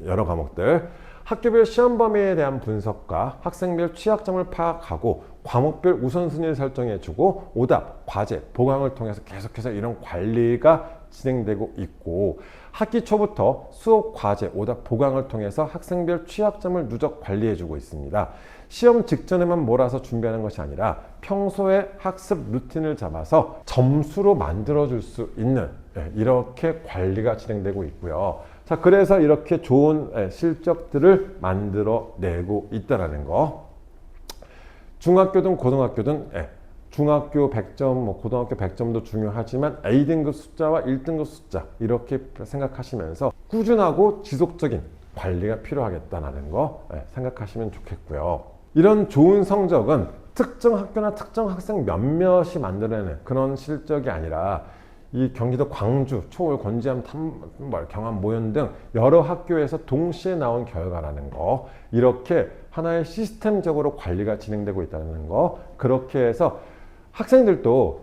여러 과목들 학교별 시험 범위에 대한 분석과 학생별 취약점을 파악하고 과목별 우선순위를 설정해주고 오답, 과제, 보강을 통해서 계속해서 이런 관리가 진행되고 있고, 학기 초부터 수업, 과제, 오답, 보강을 통해서 학생별 취약점을 누적 관리해주고 있습니다. 시험 직전에만 몰아서 준비하는 것이 아니라 평소에 학습 루틴을 잡아서 점수로 만들어줄 수 있는 이렇게 관리가 진행되고 있고요. 자, 그래서 이렇게 좋은 실적들을 만들어내고 있다는 거. 중학교든 고등학교든 중학교 100점, 고등학교 100점도 중요하지만 A등급 숫자와 1등급 숫자 이렇게 생각하시면서 꾸준하고 지속적인 관리가 필요하겠다는 거 생각하시면 좋겠고요. 이런 좋은 성적은 특정 학교나 특정 학생 몇몇이 만들어내는 그런 실적이 아니라 이 경기도 광주, 초월, 건지암, 경암, 모현 등 여러 학교에서 동시에 나온 결과라는 거, 이렇게 하나의 시스템적으로 관리가 진행되고 있다는 거. 그렇게 해서 학생들도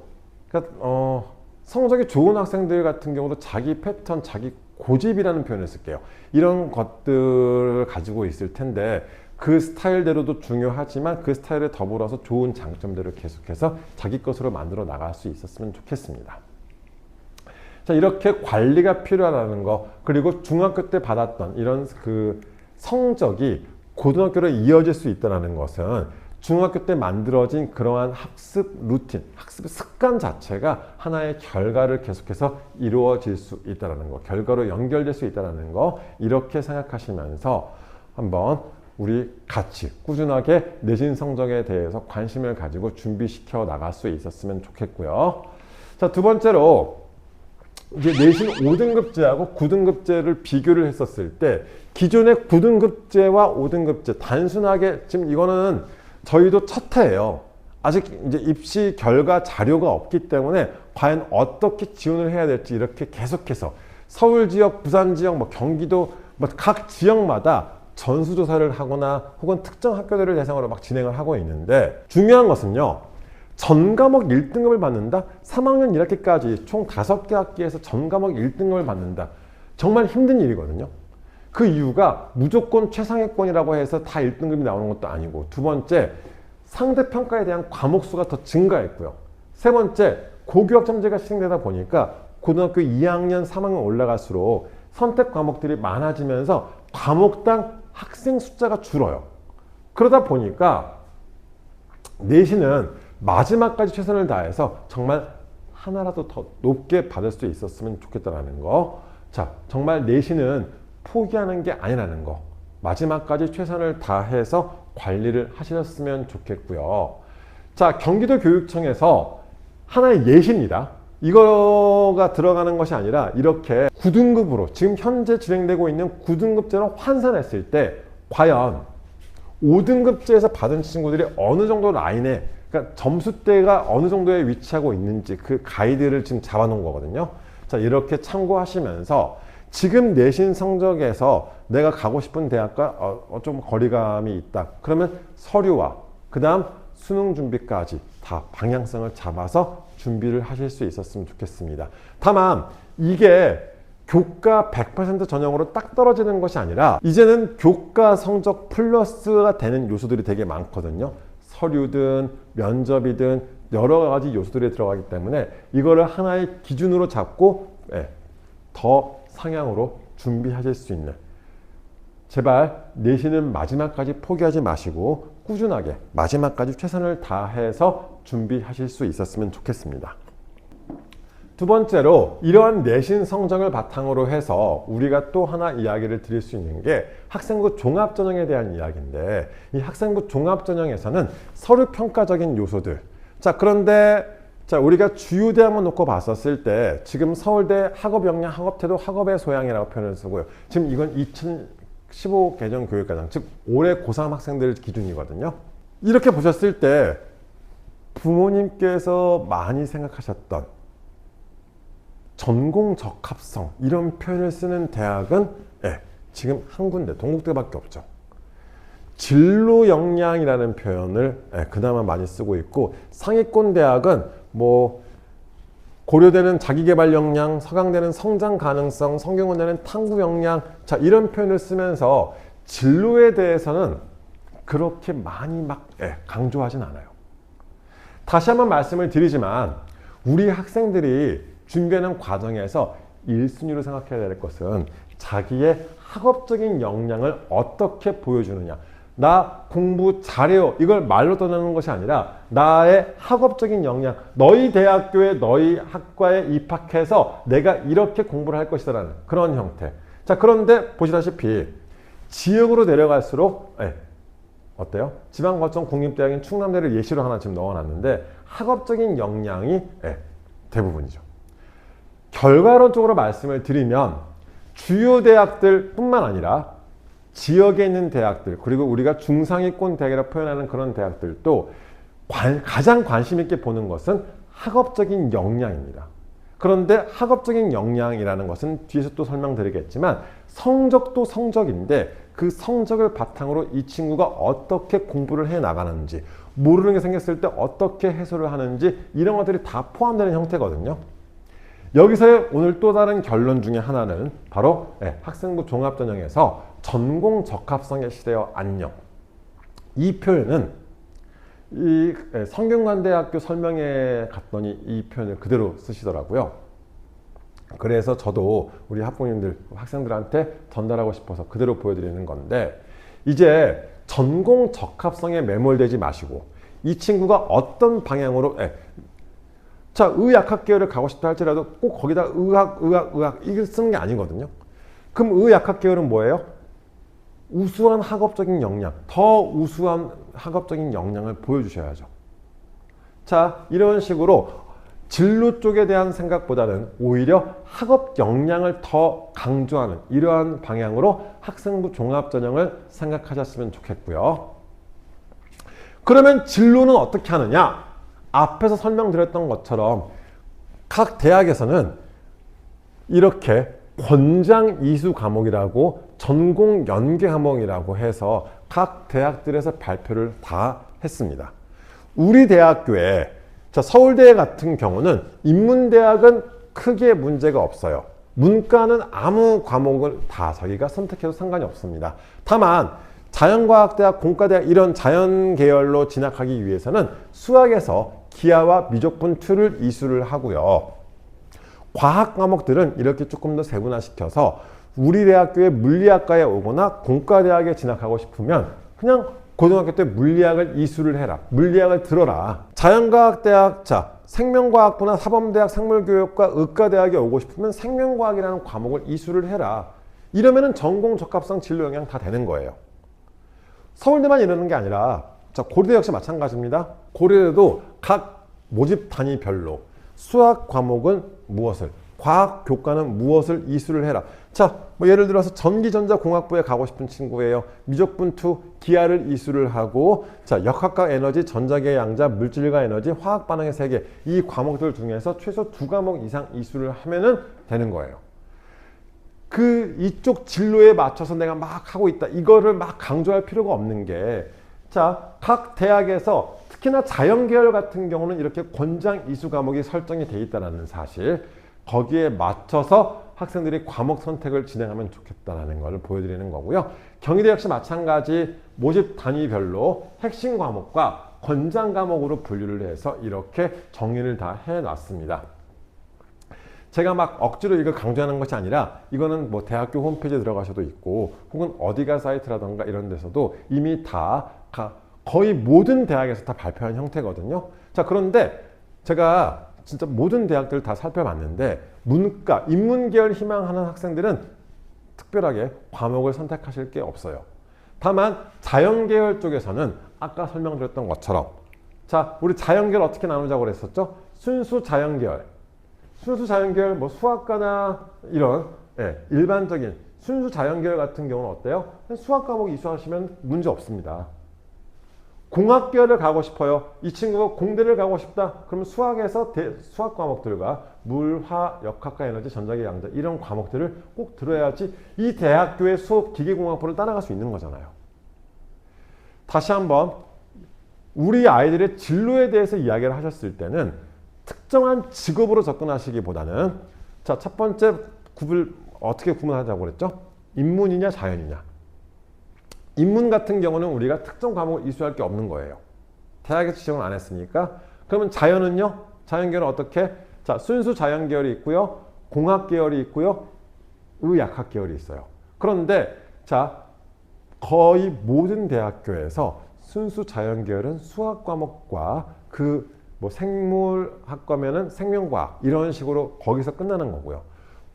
그러니까 성적이 좋은 학생들 같은 경우도 자기 패턴, 자기 고집이라는 표현을 쓸게요. 이런 것들을 가지고 있을 텐데 그 스타일대로도 중요하지만 그 스타일에 더불어서 좋은 장점들을 계속해서 자기 것으로 만들어 나갈 수 있었으면 좋겠습니다. 자, 이렇게 관리가 필요하다는 거, 그리고 중학교 때 받았던 이런 그 성적이 고등학교로 이어질 수 있다는 것은 중학교 때 만들어진 그러한 학습 루틴, 학습 습관 자체가 하나의 결과를 계속해서 이루어질 수 있다는 거, 결과로 연결될 수 있다는 거, 이렇게 생각하시면서 한번 우리 같이 꾸준하게 내신 성적에 대해서 관심을 가지고 준비시켜 나갈 수 있었으면 좋겠고요. 자, 두 번째로 이제 내신 5등급제하고 9등급제를 비교를 했었을 때 기존의 9등급제와 5등급제 단순하게 지금 이거는 저희도 첫 해예요. 아직 이제 입시 결과 자료가 없기 때문에 과연 어떻게 지원을 해야 될지 이렇게 계속해서 서울 지역, 부산 지역, 경기도 각 지역마다 전수조사를 하거나 혹은 특정 학교들을 대상으로 막 진행을 하고 있는데 중요한 것은요. 전 과목 1등급을 받는다? 3학년 1학기까지 총 5개 학기에서 전 과목 1등급을 받는다. 정말 힘든 일이거든요. 그 이유가 무조건 최상위권이라고 해서 다 1등급이 나오는 것도 아니고, 두 번째, 상대평가에 대한 과목 수가 더 증가했고요. 세 번째, 고교학점제가 시행되다 보니까 고등학교 2학년, 3학년 올라갈수록 선택 과목들이 많아지면서 과목당 학생 숫자가 줄어요. 그러다 보니까 내신은 마지막까지 최선을 다해서 정말 하나라도 더 높게 받을 수 있었으면 좋겠다는 거. 자, 정말 내신은 포기하는 게 아니라는 거. 마지막까지 최선을 다해서 관리를 하셨으면 좋겠고요. 자, 경기도 교육청에서 하나의 예시입니다. 이거가 들어가는 것이 아니라 이렇게 9등급으로 지금 현재 진행되고 있는 9등급제로 환산했을 때 과연 5등급제에서 받은 친구들이 어느 정도 라인에, 그러니까 점수대가 어느 정도에 위치하고 있는지 그 가이드를 지금 잡아놓은 거거든요. 자, 이렇게 참고하시면서 지금 내신 성적에서 내가 가고 싶은 대학과 좀 거리감이 있다. 그러면 서류와 그 다음 수능 준비까지 다 방향성을 잡아서 준비를 하실 수 있었으면 좋겠습니다. 다만 이게 교과 100% 전형으로 딱 떨어지는 것이 아니라 이제는 교과 성적 플러스가 되는 요소들이 되게 많거든요. 서류든 면접이든 여러 가지 요소들이 들어가기 때문에 이거를 하나의 기준으로 잡고 더 상향으로 준비하실 수 있는, 제발 내신은 마지막까지 포기하지 마시고 꾸준하게 마지막까지 최선을 다해서 준비하실 수 있었으면 좋겠습니다. 두 번째로 이러한 내신 성적을 바탕으로 해서 우리가 또 하나 이야기를 드릴 수 있는 게 학생부 종합전형에 대한 이야기인데, 이 학생부 종합전형에서는 서류평가적인 요소들, 자, 그런데 자, 우리가 주요 대학만 놓고 봤었을 때 지금 서울대 학업 역량, 학업태도, 학업의 소양이라고 표현을 쓰고요. 지금 이건 2015 개정 교육과정, 즉 올해 고3 학생들 기준이거든요. 이렇게 보셨을 때 부모님께서 많이 생각하셨던 전공 적합성 이런 표현을 쓰는 대학은 지금 한 군데, 동국대밖에 없죠. 진로 역량이라는 표현을 그나마 많이 쓰고 있고, 상위권 대학은 고려대는 자기개발 역량, 서강대는 성장 가능성, 성균관대는 탐구 역량, 자, 이런 표현을 쓰면서 진로에 대해서는 그렇게 많이 강조하진 않아요. 다시 한번 말씀을 드리지만 우리 학생들이 준비하는 과정에서 1순위로 생각해야 될 것은 자기의 학업적인 역량을 어떻게 보여주느냐. 나 공부 잘해요. 이걸 말로 떠나는 것이 아니라 나의 학업적인 역량, 너희 대학교에 너희 학과에 입학해서 내가 이렇게 공부를 할 것이라는 그런 형태. 자, 그런데 보시다시피 지역으로 내려갈수록 어때요? 지방거점 국립대학인 충남대를 예시로 하나 지금 넣어놨는데 학업적인 역량이 대부분이죠. 결과론적으로 말씀을 드리면 주요 대학들 뿐만 아니라 지역에 있는 대학들, 그리고 우리가 중상위권 대학이라고 표현하는 그런 대학들도 가장 관심 있게 보는 것은 학업적인 역량입니다. 그런데 학업적인 역량이라는 것은 뒤에서 또 설명드리겠지만 성적도 성적인데 그 성적을 바탕으로 이 친구가 어떻게 공부를 해 나가는지, 모르는 게 생겼을 때 어떻게 해소를 하는지, 이런 것들이 다 포함되는 형태거든요. 여기서의 오늘 또 다른 결론 중에 하나는 바로 학생부 종합전형에서 전공 적합성의 시대여 안녕, 이 표현은 이 성균관대학교 설명회 갔더니 이 표현을 그대로 쓰시더라고요. 그래서 저도 우리 학부모님들, 학생들한테 전달하고 싶어서 그대로 보여드리는 건데, 이제 전공 적합성에 매몰되지 마시고 이 친구가 어떤 방향으로 자, 의학학 계열을 가고 싶다 할지라도 꼭 거기다 의학 이걸 쓰는 게 아니거든요. 그럼 의학학 계열은 뭐예요? 우수한 학업적인 역량, 더 우수한 학업적인 역량을 보여주셔야죠. 자, 이런 식으로 진로 쪽에 대한 생각보다는 오히려 학업 역량을 더 강조하는 이러한 방향으로 학생부 종합전형을 생각하셨으면 좋겠고요. 그러면 진로는 어떻게 하느냐? 앞에서 설명드렸던 것처럼 각 대학에서는 이렇게 권장 이수 과목이라고 전공 연계 과목이라고 해서 각 대학들에서 발표를 다 했습니다. 우리 대학교에, 자, 서울대 같은 경우는 인문대학은 크게 문제가 없어요. 문과는 아무 과목을 다 자기가 선택해도 상관이 없습니다. 다만 자연과학대학, 공과대학 이런 자연 계열로 진학하기 위해서는 수학에서 기하와 미적분 2를 이수를 하고요. 과학 과목들은 이렇게 조금 더 세분화시켜서 우리 대학교의 물리학과에 오거나 공과대학에 진학하고 싶으면 그냥 고등학교 때 물리학을 이수를 해라. 물리학을 들어라. 자연과학대학, 자, 생명과학부나 사범대학 생물교육과 의과대학에 오고 싶으면 생명과학이라는 과목을 이수를 해라. 이러면은 전공 적합성 진로 영향 다 되는 거예요. 서울대만 이러는 게 아니라, 자, 고려대 역시 마찬가지입니다. 고려대도 각 모집 단위별로 수학 과목은 무엇을, 과학 교과는 무엇을 이수를 해라. 자, 뭐 예를 들어서 전기전자공학부에 가고 싶은 친구예요. 미적분 2 기하를 이수를 하고, 자, 역학과 에너지, 전자계 양자, 물질과 에너지, 화학 반응의 세계, 이 과목들 중에서 최소 2과목 이상 이수를 하면은 되는 거예요. 그 이쪽 진로에 맞춰서 내가 막 하고 있다, 이거를 막 강조할 필요가 없는 게, 자, 각 대학에서 특히나 자연계열 같은 경우는 이렇게 권장 이수 과목이 설정이 돼 있다는 사실, 거기에 맞춰서 학생들이 과목 선택을 진행하면 좋겠다는 것을 보여드리는 거고요. 경희대 역시 마찬가지 모집 단위별로 핵심 과목과 권장 과목으로 분류를 해서 이렇게 정리를 다 해놨습니다. 제가 막 억지로 이걸 강조하는 것이 아니라 이거는 뭐 대학교 홈페이지에 들어가셔도 있고 혹은 어디가 사이트라던가 이런 데서도 이미 다 거의 모든 대학에서 다 발표한 형태거든요. 자, 그런데 제가 진짜 모든 대학들을 다 살펴봤는데 문과, 인문계열 희망하는 학생들은 특별하게 과목을 선택하실 게 없어요. 다만 자연계열 쪽에서는 아까 설명드렸던 것처럼, 자, 우리 자연계열 어떻게 나누자고 그랬었죠? 순수 자연계열, 뭐 수학과나 이런 일반적인 순수 자연계열 같은 경우는 어때요? 수학 과목 이수하시면 문제 없습니다. 공학계열을 가고 싶어요. 이 친구가 공대를 가고 싶다. 그러면 수학에서 수학 과목들과 물, 화, 역학과 에너지, 전자계 양자 이런 과목들을 꼭 들어야지 이 대학교의 수업 기계공학부를 따라갈 수 있는 거잖아요. 다시 한번 우리 아이들의 진로에 대해서 이야기를 하셨을 때는 특정한 직업으로 접근하시기보다는, 자, 첫 번째 어떻게 구분하자고 그랬죠? 인문이냐 자연이냐. 인문 같은 경우는 우리가 특정 과목을 이수할 게 없는 거예요. 대학에서 지정을 안 했으니까. 그러면 자연은요? 자연계열은 어떻게? 자, 순수 자연계열이 있고요. 공학계열이 있고요. 의학학 계열이 있어요. 그런데 자, 거의 모든 대학교에서 순수 자연계열은 수학 과목과 뭐 생물학과면은 생명과학 이런 식으로 거기서 끝나는 거고요.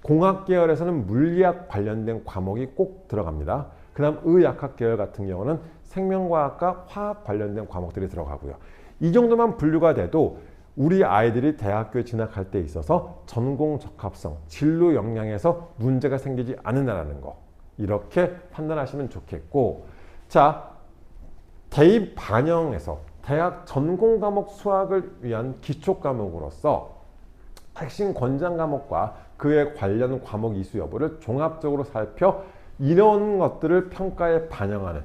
공학 계열에서는 물리학 관련된 과목이 꼭 들어갑니다. 그 다음 의학학 계열 같은 경우는 생명과학과 화학 관련된 과목들이 들어가고요. 이 정도만 분류가 돼도 우리 아이들이 대학교에 진학할 때 있어서 전공 적합성, 진로 역량에서 문제가 생기지 않는다는 거, 이렇게 판단하시면 좋겠고, 자, 대입 반영에서 대학 전공 과목 수학을 위한 기초 과목으로서 핵심 권장 과목과 그에 관련 과목 이수 여부를 종합적으로 살펴 이런 것들을 평가에 반영하는,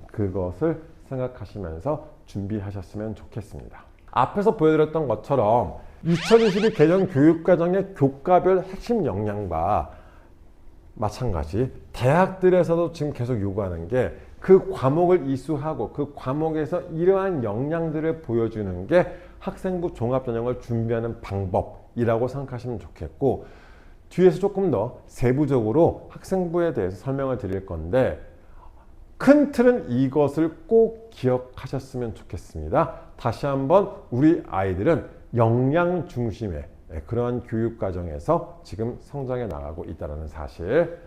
그것을 생각하시면서 준비하셨으면 좋겠습니다. 앞에서 보여드렸던 것처럼 2022 개정 교육과정의 교과별 핵심 역량과 마찬가지 대학들에서도 지금 계속 요구하는 게 그 과목을 이수하고 그 과목에서 이러한 역량들을 보여주는 게 학생부 종합전형을 준비하는 방법이라고 생각하시면 좋겠고, 뒤에서 조금 더 세부적으로 학생부에 대해서 설명을 드릴 건데 큰 틀은 이것을 꼭 기억하셨으면 좋겠습니다. 다시 한번 우리 아이들은 역량 중심의 그러한 교육 과정에서 지금 성장해 나가고 있다는 사실,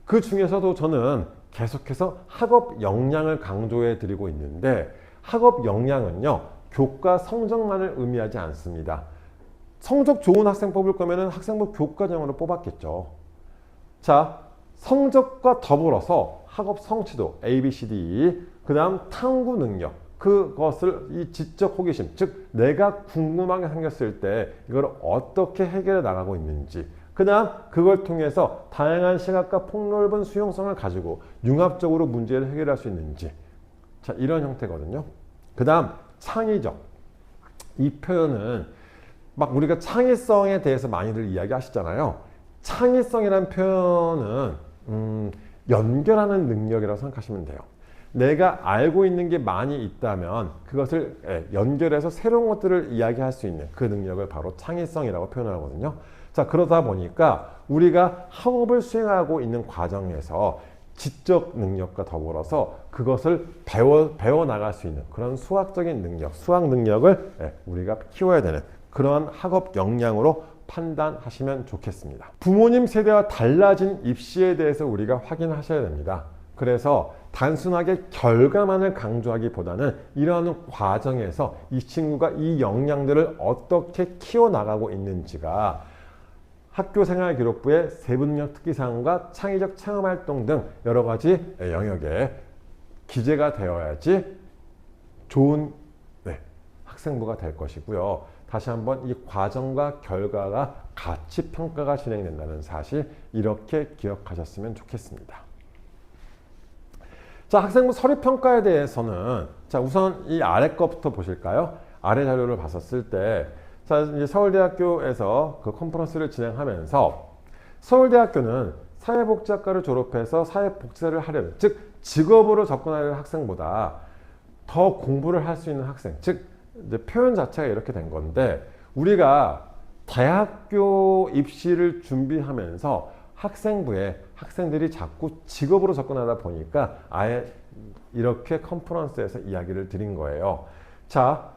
그 중에서도 저는 계속해서 학업 역량을 강조해 드리고 있는데, 학업 역량은요 교과 성적만을 의미하지 않습니다. 성적 좋은 학생 뽑을 거면은 학생부 교과정으로 뽑았겠죠. 자, 성적과 더불어서 학업 성취도 A, B, C, D, 그 다음 탐구 능력, 그것을 이 지적 호기심, 즉 내가 궁금한 게 생겼을 때 이걸 어떻게 해결해 나가고 있는지, 그 다음 그걸 통해서 다양한 시각과 폭넓은 수용성을 가지고 융합적으로 문제를 해결할 수 있는지, 자, 이런 형태거든요. 그 다음 창의적, 이 표현은 막 우리가 창의성에 대해서 많이들 이야기하시잖아요. 창의성이라는 표현은 연결하는 능력이라고 생각하시면 돼요. 내가 알고 있는 게 많이 있다면 그것을 연결해서 새로운 것들을 이야기할 수 있는 그 능력을 바로 창의성이라고 표현하거든요. 자, 그러다 보니까 우리가 학업을 수행하고 있는 과정에서 지적 능력과 더불어서 그것을 배워 나갈 수 있는 그런 수학적인 능력, 수학 능력을 우리가 키워야 되는 그러한 학업 역량으로 판단하시면 좋겠습니다. 부모님 세대와 달라진 입시에 대해서 우리가 확인하셔야 됩니다. 그래서 단순하게 결과만을 강조하기보다는 이러한 과정에서 이 친구가 이 역량들을 어떻게 키워나가고 있는지가 학교생활 기록부의 세부능력 특기사항과 창의적 체험활동 등 여러 가지 영역에 기재가 되어야지 좋은 학생부가 될 것이고요. 다시 한번 이 과정과 결과가 같이 평가가 진행된다는 사실, 이렇게 기억하셨으면 좋겠습니다. 자, 학생부 서류평가에 대해서는 자, 우선 이 아래 거부터 보실까요? 아래 자료를 봤었을 때, 자, 이제 서울대학교에서 그 컨퍼런스를 진행하면서 서울대학교는 사회복지학과를 졸업해서 사회복지사를 하려는, 즉 직업으로 접근하려는 학생보다 더 공부를 할 수 있는 학생, 즉 이제 표현 자체가 이렇게 된 건데, 우리가 대학교 입시를 준비하면서 학생부에 학생들이 자꾸 직업으로 접근하다 보니까 아예 이렇게 컨퍼런스에서 이야기를 드린 거예요. 자,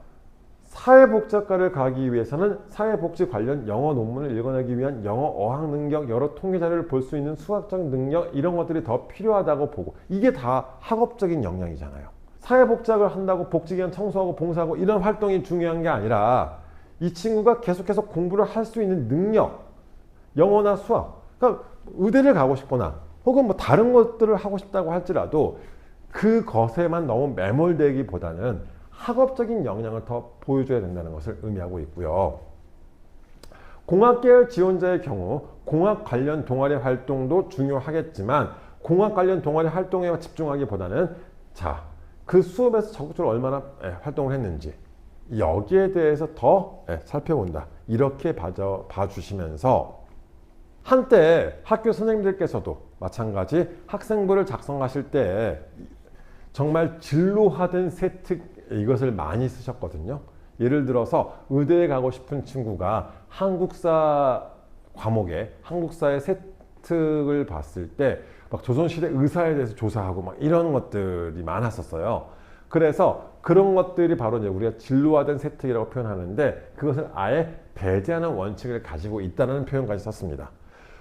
사회복지학과를 가기 위해서는 사회복지 관련 영어 논문을 읽어내기 위한 영어 어학 능력, 여러 통계 자료를 볼 수 있는 수학적 능력, 이런 것들이 더 필요하다고 보고, 이게 다 학업적인 역량이잖아요. 사회복지학을 한다고 복지기관 청소하고 봉사하고 이런 활동이 중요한 게 아니라 이 친구가 계속해서 공부를 할 수 있는 능력, 영어나 수학, 그러니까 의대를 가고 싶거나 혹은 뭐 다른 것들을 하고 싶다고 할지라도 그것에만 너무 매몰되기보다는 학업적인 역량을 더 보여줘야 된다는 것을 의미하고 있고요. 공학계열 지원자의 경우 공학 관련 동아리 활동도 중요하겠지만 공학 관련 동아리 활동에 집중하기보다는 자, 그 수업에서 적극적으로 얼마나 활동을 했는지 여기에 대해서 더 살펴본다, 이렇게 봐주시면서 한때 학교 선생님들께서도 마찬가지 학생부를 작성하실 때 정말 진로화된 세특, 이것을 많이 쓰셨거든요. 예를 들어서 의대에 가고 싶은 친구가 한국사 과목에 한국사의 세특을 봤을 때 막 조선시대 의사에 대해서 조사하고 막 이런 것들이 많았었어요. 그래서 그런 것들이 바로 이제 우리가 진로화된 세특이라고 표현하는데, 그것을 아예 배제하는 원칙을 가지고 있다는 표현까지 썼습니다.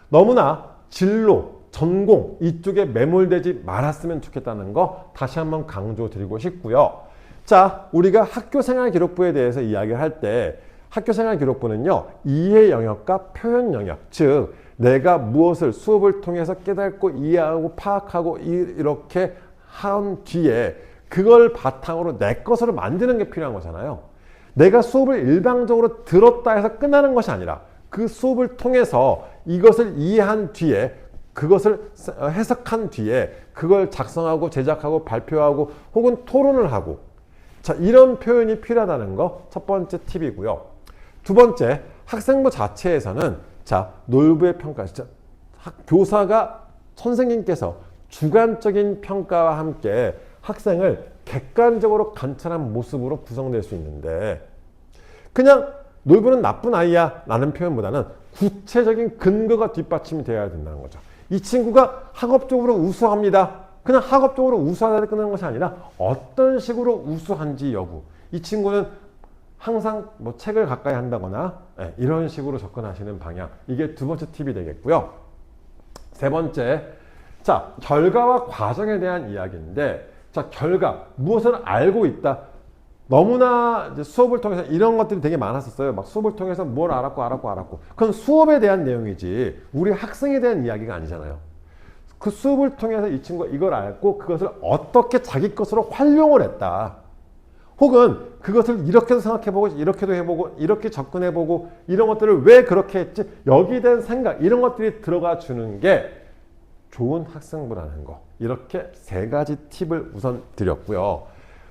너무나 진로, 전공 이쪽에 매몰되지 말았으면 좋겠다는 거 다시 한번 강조드리고 싶고요. 자, 우리가 학교생활기록부에 대해서 이야기를 할 때 학교생활기록부는요, 이해 영역과 표현 영역, 즉 내가 무엇을 수업을 통해서 깨닫고 이해하고 파악하고 이렇게 한 뒤에 그걸 바탕으로 내 것으로 만드는 게 필요한 거잖아요. 내가 수업을 일방적으로 들었다 해서 끝나는 것이 아니라 그 수업을 통해서 이것을 이해한 뒤에 그것을 해석한 뒤에 그걸 작성하고 제작하고 발표하고 혹은 토론을 하고, 자, 이런 표현이 필요하다는 거 첫 번째 팁이고요. 두 번째, 학생부 자체에서는 자, 놀부의 평가, 교사가 선생님께서 주관적인 평가와 함께 학생을 객관적으로 관찰한 모습으로 구성될 수 있는데, 그냥 놀부는 나쁜 아이야 라는 표현보다는 구체적인 근거가 뒷받침이 되어야 된다는 거죠. 이 친구가 학업적으로 우수합니다. 그냥 학업적으로 우수하다를 끝나는 것이 아니라 어떤 식으로 우수한지 여부. 이 친구는 항상 뭐 책을 가까이 한다거나 이런 식으로 접근하시는 방향. 이게 두 번째 팁이 되겠고요. 세 번째, 자, 결과와 과정에 대한 이야기인데, 자, 결과, 무엇을 알고 있다. 너무나 이제 수업을 통해서 이런 것들이 되게 많았었어요. 막 수업을 통해서 뭘 알았고. 그건 수업에 대한 내용이지 우리 학생에 대한 이야기가 아니잖아요. 그 수업을 통해서 이 친구가 이걸 알고 그것을 어떻게 자기 것으로 활용을 했다. 혹은 그것을 이렇게도 생각해보고 이렇게도 해보고 이렇게 접근해보고 이런 것들을 왜 그렇게 했지? 여기에 대한 생각, 이런 것들이 들어가 주는 게 좋은 학생부라는 거. 이렇게 세 가지 팁을 우선 드렸고요.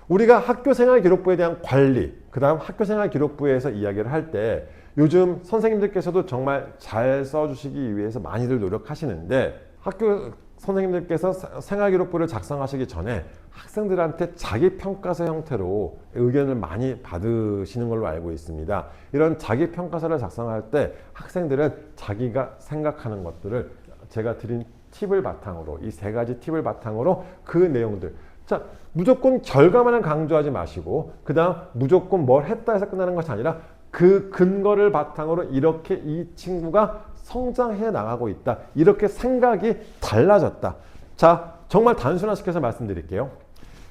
우리가 학교생활기록부에 대한 관리, 그 다음 학교생활기록부에서 이야기를 할 때 요즘 선생님들께서도 정말 잘 써주시기 위해서 많이들 노력하시는데, 학교 선생님들께서 생활기록부를 작성하시기 전에 학생들한테 자기평가서 형태로 의견을 많이 받으시는 걸로 알고 있습니다. 이런 자기평가서를 작성할 때 학생들은 자기가 생각하는 것들을 제가 드린 팁을 바탕으로, 이 세 가지 팁을 바탕으로 그 내용들, 자, 무조건 결과만을 강조하지 마시고 그 다음 무조건 뭘 했다 해서 끝나는 것이 아니라 그 근거를 바탕으로 이렇게 이 친구가 성장해 나가고 있다. 이렇게 생각이 달라졌다. 자, 정말 단순화시켜서 말씀드릴게요.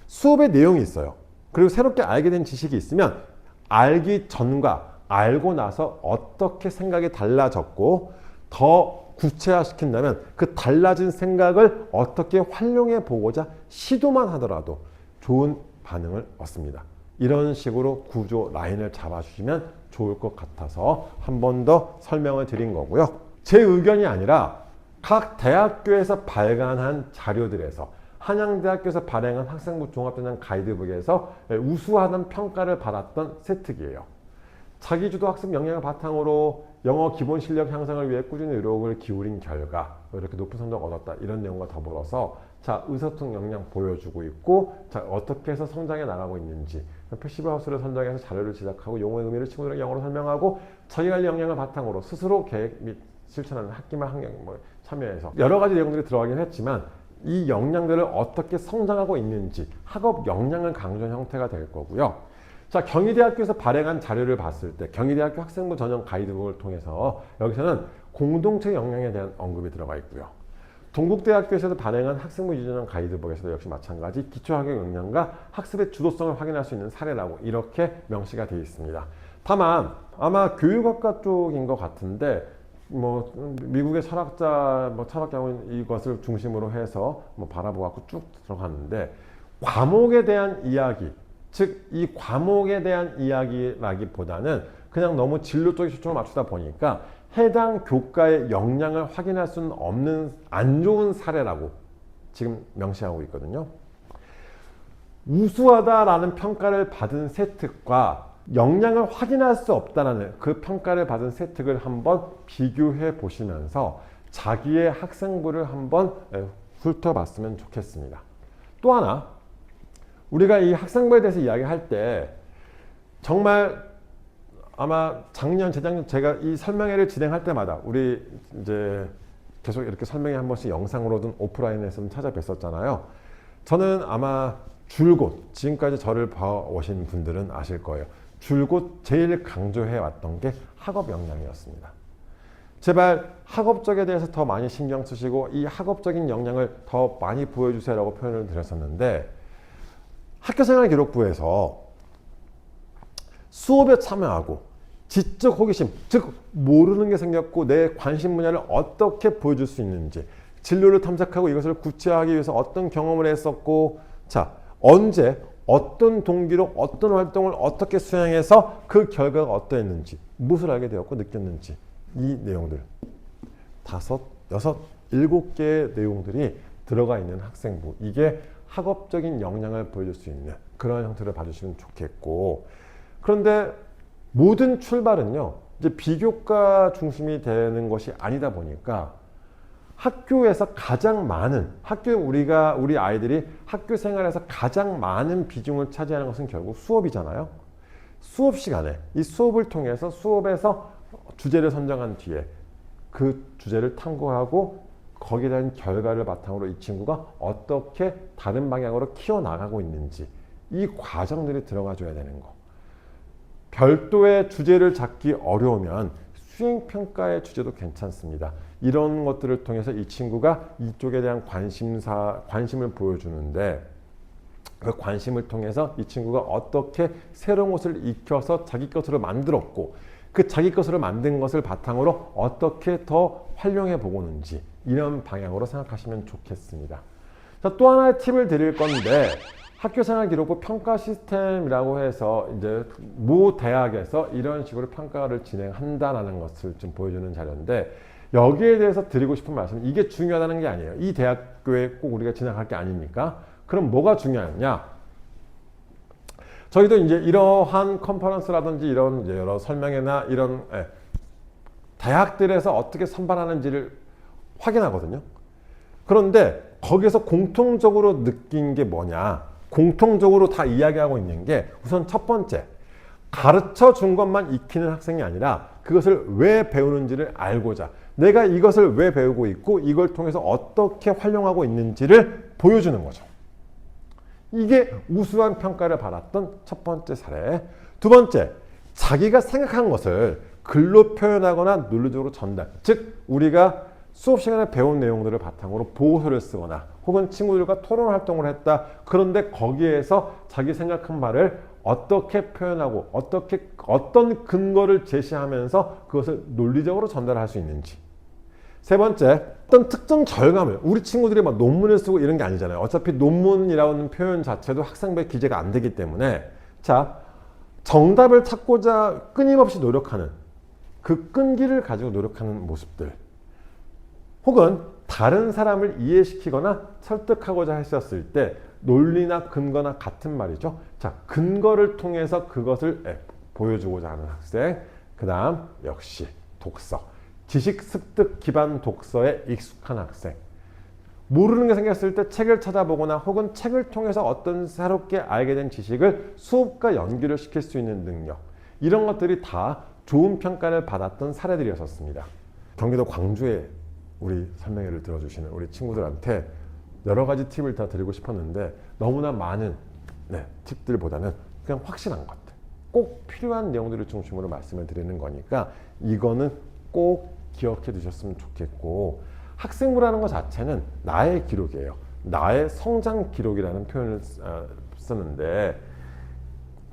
수업의 내용이 있어요. 그리고 새롭게 알게 된 지식이 있으면 알기 전과 알고 나서 어떻게 생각이 달라졌고 더 구체화시킨다면 그 달라진 생각을 어떻게 활용해 보고자 시도만 하더라도 좋은 반응을 얻습니다. 이런 식으로 구조 라인을 잡아주시면 좋을 것 같아서 한 번 더 설명을 드린 거고요. 제 의견이 아니라 각 대학교에서 발간한 자료들에서, 한양대학교에서 발행한 학생부 종합전형 가이드북에서 우수하다는 평가를 받았던 세특이에요. 자기주도 학습 역량을 바탕으로 영어 기본 실력 향상을 위해 꾸준히 노력을 기울인 결과 이렇게 높은 성적 얻었다. 이런 내용과 더불어서 자, 의사소통 역량 보여주고 있고, 자, 어떻게 해서 성장해 나가고 있는지 패시브하우스를 선정해서 자료를 제작하고 용어의 의미를 친구들에게 영어로 설명하고 자기관리 역량을 바탕으로 스스로 계획 및 실천하는 학기말 학령 참여해서 여러 가지 내용들이 들어가긴 했지만 이 역량들을 어떻게 성장하고 있는지 학업 역량을 강조한 형태가 될 거고요. 자, 경희대학교에서 발행한 자료를 봤을 때 경희대학교 학생부 전형 가이드북을 통해서 여기서는 공동체 역량에 대한 언급이 들어가 있고요. 동국대학교에서 발행한 학생부 유전형 가이드북에서도 역시 마찬가지 기초학용 역량과 학습의 주도성을 확인할 수 있는 사례라고 이렇게 명시가 되어 있습니다. 다만 아마 교육학과 쪽인 것 같은데 미국의 철학자, 철학자는 이것을 중심으로 해서 바라보고 쭉 들어갔는데, 과목에 대한 이야기, 즉 이 과목에 대한 이야기라기보다는 그냥 너무 진로 쪽에 초점을 맞추다 보니까 해당 교과의 역량을 확인할 수는 없는 안 좋은 사례라고 지금 명시하고 있거든요. 우수하다라는 평가를 받은 세특과 역량을 확인할 수 없다는 그 평가를 받은 세특을 한번 비교해 보시면서 자기의 학생부를 한번 훑어봤으면 좋겠습니다. 또 하나, 우리가 이 학생부에 대해서 이야기할 때 정말 아마 작년, 재작년 제가 이 설명회를 진행할 때마다 우리 이제 계속 이렇게 설명회 한 번씩 영상으로든 오프라인에서든 찾아뵀었잖아요. 저는 아마 줄곧 지금까지 저를 봐오신 분들은 아실 거예요. 줄곧 제일 강조해 왔던 게 학업 역량이었습니다. 제발 학업적에 대해서 더 많이 신경 쓰시고 이 학업적인 역량을 더 많이 보여주세요라고 표현을 드렸었는데 학교생활기록부에서 수업에 참여하고 지적 호기심, 즉 모르는 게 생겼고 내 관심 분야를 어떻게 보여줄 수 있는지, 진로를 탐색하고 이것을 구체화하기 위해서 어떤 경험을 했었고, 자 언제 어떤 동기로 어떤 활동을 어떻게 수행해서 그 결과가 어떠했는지, 무엇을 알게 되었고 느꼈는지, 이 내용들 5, 6, 7개의 내용들이 들어가 있는 학생부, 이게 학업적인 역량을 보여줄 수 있는 그런 형태를 봐주시면 좋겠고, 그런데 모든 출발은요 이제 비교과 중심이 되는 것이 아니다 보니까 학교에서 가장 많은 우리 아이들이 학교 생활에서 가장 많은 비중을 차지하는 것은 결국 수업이잖아요. 수업 시간에 이 수업을 통해서 수업에서 주제를 선정한 뒤에 그 주제를 탐구하고 거기에 대한 결과를 바탕으로 이 친구가 어떻게 다른 방향으로 키워나가고 있는지, 이 과정들이 들어가 줘야 되는 거. 별도의 주제를 잡기 어려우면 수행평가의 주제도 괜찮습니다. 이런 것들을 통해서 이 친구가 이쪽에 대한 관심을 보여주는데, 그 관심을 통해서 이 친구가 어떻게 새로운 것을 익혀서 자기 것으로 만들었고, 그 자기 것으로 만든 것을 바탕으로 어떻게 더 활용해 보고는지, 이런 방향으로 생각하시면 좋겠습니다. 자, 또 하나의 팁을 드릴 건데, 학교생활기록부 평가 시스템이라고 해서 이제 모 대학에서 이런 식으로 평가를 진행한다라는 것을 좀 보여주는 자료인데, 여기에 대해서 드리고 싶은 말씀은 이게 중요하다는 게 아니에요. 이 대학교에 꼭 우리가 진학할 게 아닙니까? 그럼 뭐가 중요하냐? 저희도 이제 이러한 컨퍼런스라든지 이런 이제 여러 설명회나 이런 대학들에서 어떻게 선발하는지를 확인하거든요. 그런데 거기서 공통적으로 느낀 게 뭐냐? 공통적으로 다 이야기하고 있는 게, 우선 첫 번째, 가르쳐 준 것만 익히는 학생이 아니라 그것을 왜 배우는지를 알고자, 내가 이것을 왜 배우고 있고 이걸 통해서 어떻게 활용하고 있는지를 보여주는 거죠. 이게 우수한 평가를 받았던 첫 번째 사례. 두 번째, 자기가 생각한 것을 글로 표현하거나 논리적으로 전달, 즉 우리가 수업 시간에 배운 내용들을 바탕으로 보고서를 쓰거나 혹은 친구들과 토론 활동을 했다. 그런데 거기에서 자기 생각한 바를 어떻게 표현하고 어떤 근거를 제시하면서 그것을 논리적으로 전달할 수 있는지. 세 번째, 어떤 특정 결과물, 우리 친구들이 막 논문을 쓰고 이런 게 아니잖아요. 어차피 논문이라는 표현 자체도 학생부에 기재가 안 되기 때문에, 자, 정답을 찾고자 끊임없이 노력하는 그 끈기를 가지고 노력하는 모습들, 혹은 다른 사람을 이해시키거나 설득하고자 했었을 때 논리나 근거나 같은 말이죠. 자, 근거를 통해서 그것을 보여주고자 하는 학생. 그 다음 역시 독서, 지식 습득 기반 독서에 익숙한 학생. 모르는 게 생겼을 때 책을 찾아보거나 혹은 책을 통해서 어떤 새롭게 알게 된 지식을 수업과 연결을 시킬 수 있는 능력, 이런 것들이 다 좋은 평가를 받았던 사례들이었습니다. 경기도 광주에 우리 설명회를 들어주시는 우리 친구들한테 여러 가지 팁을 다 드리고 싶었는데, 너무나 많은 팁들보다는 그냥 확실한 것들, 꼭 필요한 내용들을 중심으로 말씀을 드리는 거니까 이거는 꼭 기억해 두셨으면 좋겠고, 학생부라는 것 자체는 나의 기록이에요. 나의 성장 기록이라는 표현을 쓰는데,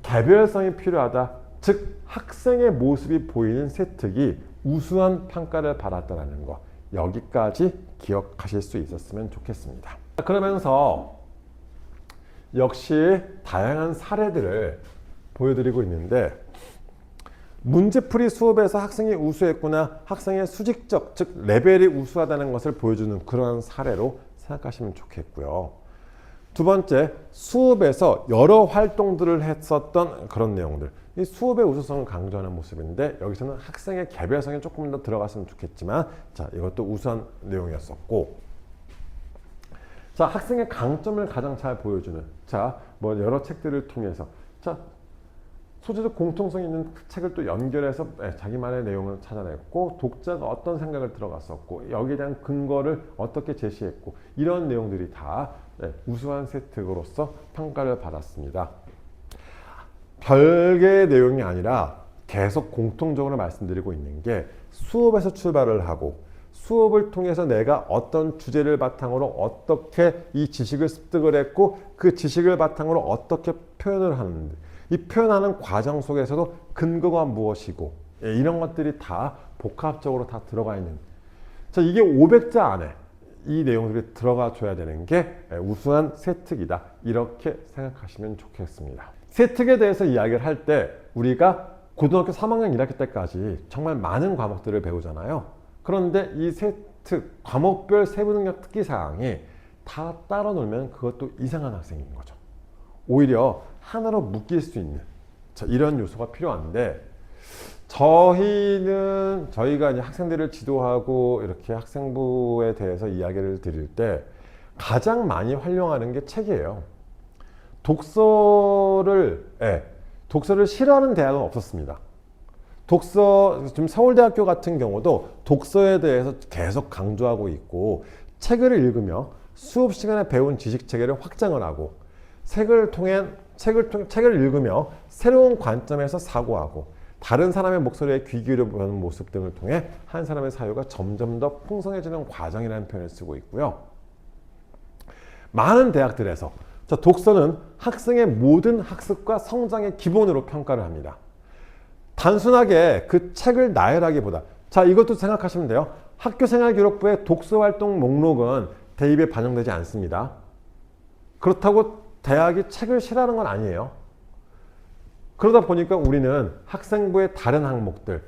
개별성이 필요하다, 즉 학생의 모습이 보이는 세특이 우수한 평가를 받았다는 것, 여기까지 기억하실 수 있었으면 좋겠습니다. 그러면서 역시 다양한 사례들을 보여드리고 있는데, 문제풀이 수업에서 학생이 우수했구나, 학생의 수직적, 즉 레벨이 우수하다는 것을 보여주는 그러한 사례로 생각하시면 좋겠고요. 두 번째, 수업에서 여러 활동들을 했었던 그런 내용들, 이 수업의 우수성을 강조하는 모습인데, 여기서는 학생의 개별성이 조금 더 들어갔으면 좋겠지만, 자, 이것도 우수한 내용이었었고, 자, 학생의 강점을 가장 잘 보여주는, 자, 뭐 여러 책들을 통해서, 자, 소재적 공통성이 있는 책을 또 연결해서 자기만의 내용을 찾아냈고, 독자가 어떤 생각을 들어갔었고, 여기에 대한 근거를 어떻게 제시했고, 이런 내용들이 다 우수한 세특으로서 평가를 받았습니다. 별개의 내용이 아니라 계속 공통적으로 말씀드리고 있는 게, 수업에서 출발을 하고 수업을 통해서 내가 어떤 주제를 바탕으로 어떻게 이 지식을 습득을 했고 그 지식을 바탕으로 어떻게 표현을 하는데 이 표현하는 과정 속에서도 근거가 무엇이고 이런 것들이 다 복합적으로 다 들어가 있는 자 이게 500자 안에 이 내용들이 들어가 줘야 되는 게 우수한 세특이다 이렇게 생각하시면 좋겠습니다. 세특에 대해서 이야기를 할 때 우리가 고등학교 3학년 1학기 때까지 정말 많은 과목들을 배우잖아요. 그런데 이 세특 과목별 세부능력 특기사항이 다 따로 놀면 그것도 이상한 학생인 거죠. 오히려 하나로 묶일 수 있는 이런 요소가 필요한데 저희가 이제 학생들을 지도하고 이렇게 학생부에 대해서 이야기를 드릴 때 가장 많이 활용하는 게 책이에요. 독서를 싫어하는 대학은 없었습니다. 지금 서울대학교 같은 경우도 독서에 대해서 계속 강조하고 있고 책을 읽으며 수업 시간에 배운 지식 체계를 확장을 하고 책을 읽으며 새로운 관점에서 사고하고 다른 사람의 목소리에 귀 기울여보는 모습 등을 통해 한 사람의 사유가 점점 더 풍성해지는 과정이라는 표현을 쓰고 있고요. 많은 대학들에서 독서는 학생의 모든 학습과 성장의 기본으로 평가를 합니다. 단순하게 그 책을 나열하기보다 이것도 생각하시면 돼요. 학교생활기록부의 독서활동 목록은 대입에 반영되지 않습니다. 그렇다고 대학이 책을 싫어하는 건 아니에요. 그러다 보니까 우리는 학생부의 다른 항목들,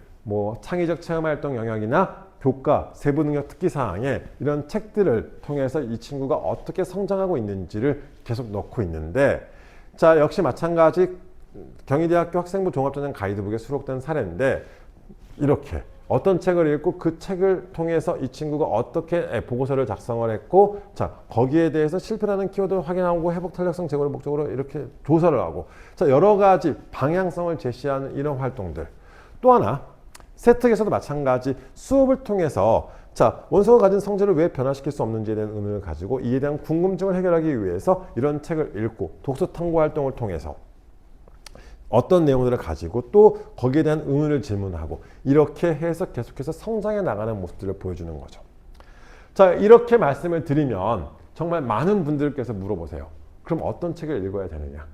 창의적 체험활동 영역이나 교과, 세부능력 특기사항에 이런 책들을 통해서 이 친구가 어떻게 성장하고 있는지를 계속 넣고 있는데 역시 마찬가지 경희대학교 학생부 종합전형 가이드북에 수록된 사례인데 이렇게 어떤 책을 읽고 그 책을 통해서 이 친구가 어떻게 보고서를 작성을 했고 거기에 대해서 실패라는 키워드를 확인하고 회복 탄력성 제고를 목적으로 이렇게 조사를 하고 여러 가지 방향성을 제시하는 이런 활동들 또 하나 세특에서도 마찬가지 수업을 통해서 원서가 가진 성질을 왜 변화시킬 수 없는지에 대한 의문을 가지고 이에 대한 궁금증을 해결하기 위해서 이런 책을 읽고 독서 탐구 활동을 통해서 어떤 내용들을 가지고 또 거기에 대한 의문을 질문하고 이렇게 해서 계속해서 성장해 나가는 모습들을 보여주는 거죠. 이렇게 말씀을 드리면 정말 많은 분들께서 물어보세요. 그럼 어떤 책을 읽어야 되느냐?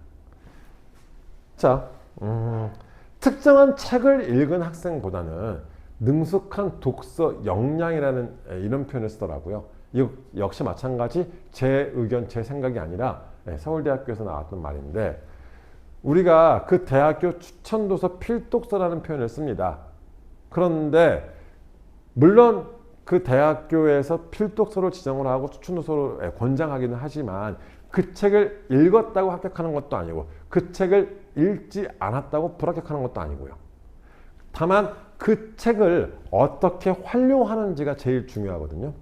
특정한 책을 읽은 학생보다는 능숙한 독서 역량이라는 이런 표현을 쓰더라고요. 이거 역시 마찬가지 제 의견, 제 생각이 아니라 서울대학교에서 나왔던 말인데 우리가 그 대학교 추천도서 필독서라는 표현을 씁니다. 그런데 물론 그 대학교에서 필독서로 지정을 하고 추천도서로 권장하기는 하지만 그 책을 읽었다고 합격하는 것도 아니고 그 책을 읽지 않았다고 불합격하는 것도 아니고요. 다만 그 책을 어떻게 활용하는지가 제일 중요하거든요.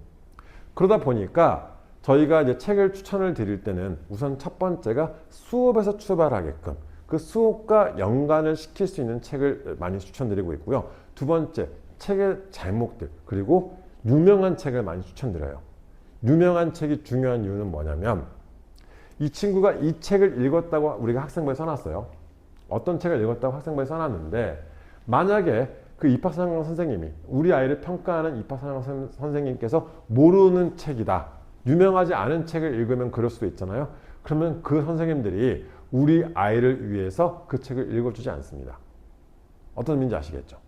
그러다 보니까 저희가 이제 책을 추천을 드릴 때는 우선 첫 번째가 수업에서 출발하게끔 그 수업과 연관을 시킬 수 있는 책을 많이 추천드리고 있고요. 두 번째, 책의 제목들 그리고 유명한 책을 많이 추천드려요. 유명한 책이 중요한 이유는 뭐냐면 이 친구가 이 책을 읽었다고 우리가 학생부에 써놨어요. 어떤 책을 읽었다고 학생부에 써놨는데 만약에 그 입학사정관 선생님이 우리 아이를 평가하는 입학사정관 선생님께서 모르는 책이다. 유명하지 않은 책을 읽으면 그럴 수도 있잖아요. 그러면 그 선생님들이 우리 아이를 위해서 그 책을 읽어주지 않습니다. 어떤 의미인지 아시겠죠?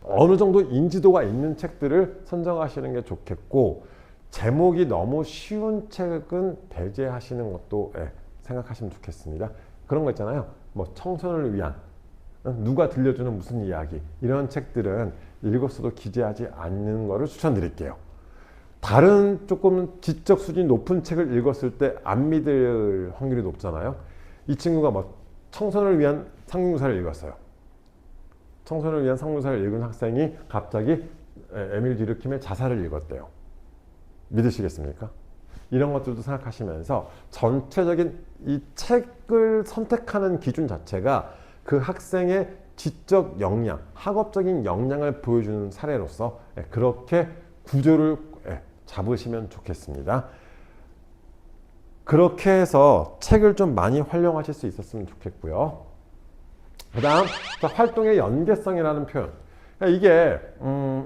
어느 정도 인지도가 있는 책들을 선정하시는 게 좋겠고 제목이 너무 쉬운 책은 배제하시는 것도 생각하시면 좋겠습니다. 그런 거 있잖아요. 청소년을 위한 누가 들려주는 무슨 이야기 이런 책들은 읽었어도 기재하지 않는 거를 추천드릴게요. 다른 조금 지적 수준이 높은 책을 읽었을 때 안 믿을 확률이 높잖아요. 이 친구가 청소년을 위한 상용사를 읽었어요. 청소년을 위한 상용사를 읽은 학생이 갑자기 에밀 뒤르킴의 자살을 읽었대요. 믿으시겠습니까? 이런 것들도 생각하시면서 전체적인 이 책을 선택하는 기준 자체가 그 학생의 지적 역량, 학업적인 역량을 보여주는 사례로서 그렇게 구조를 잡으시면 좋겠습니다. 그렇게 해서 책을 좀 많이 활용하실 수 있었으면 좋겠고요. 그 다음 활동의 연계성이라는 표현. 그러니까 이게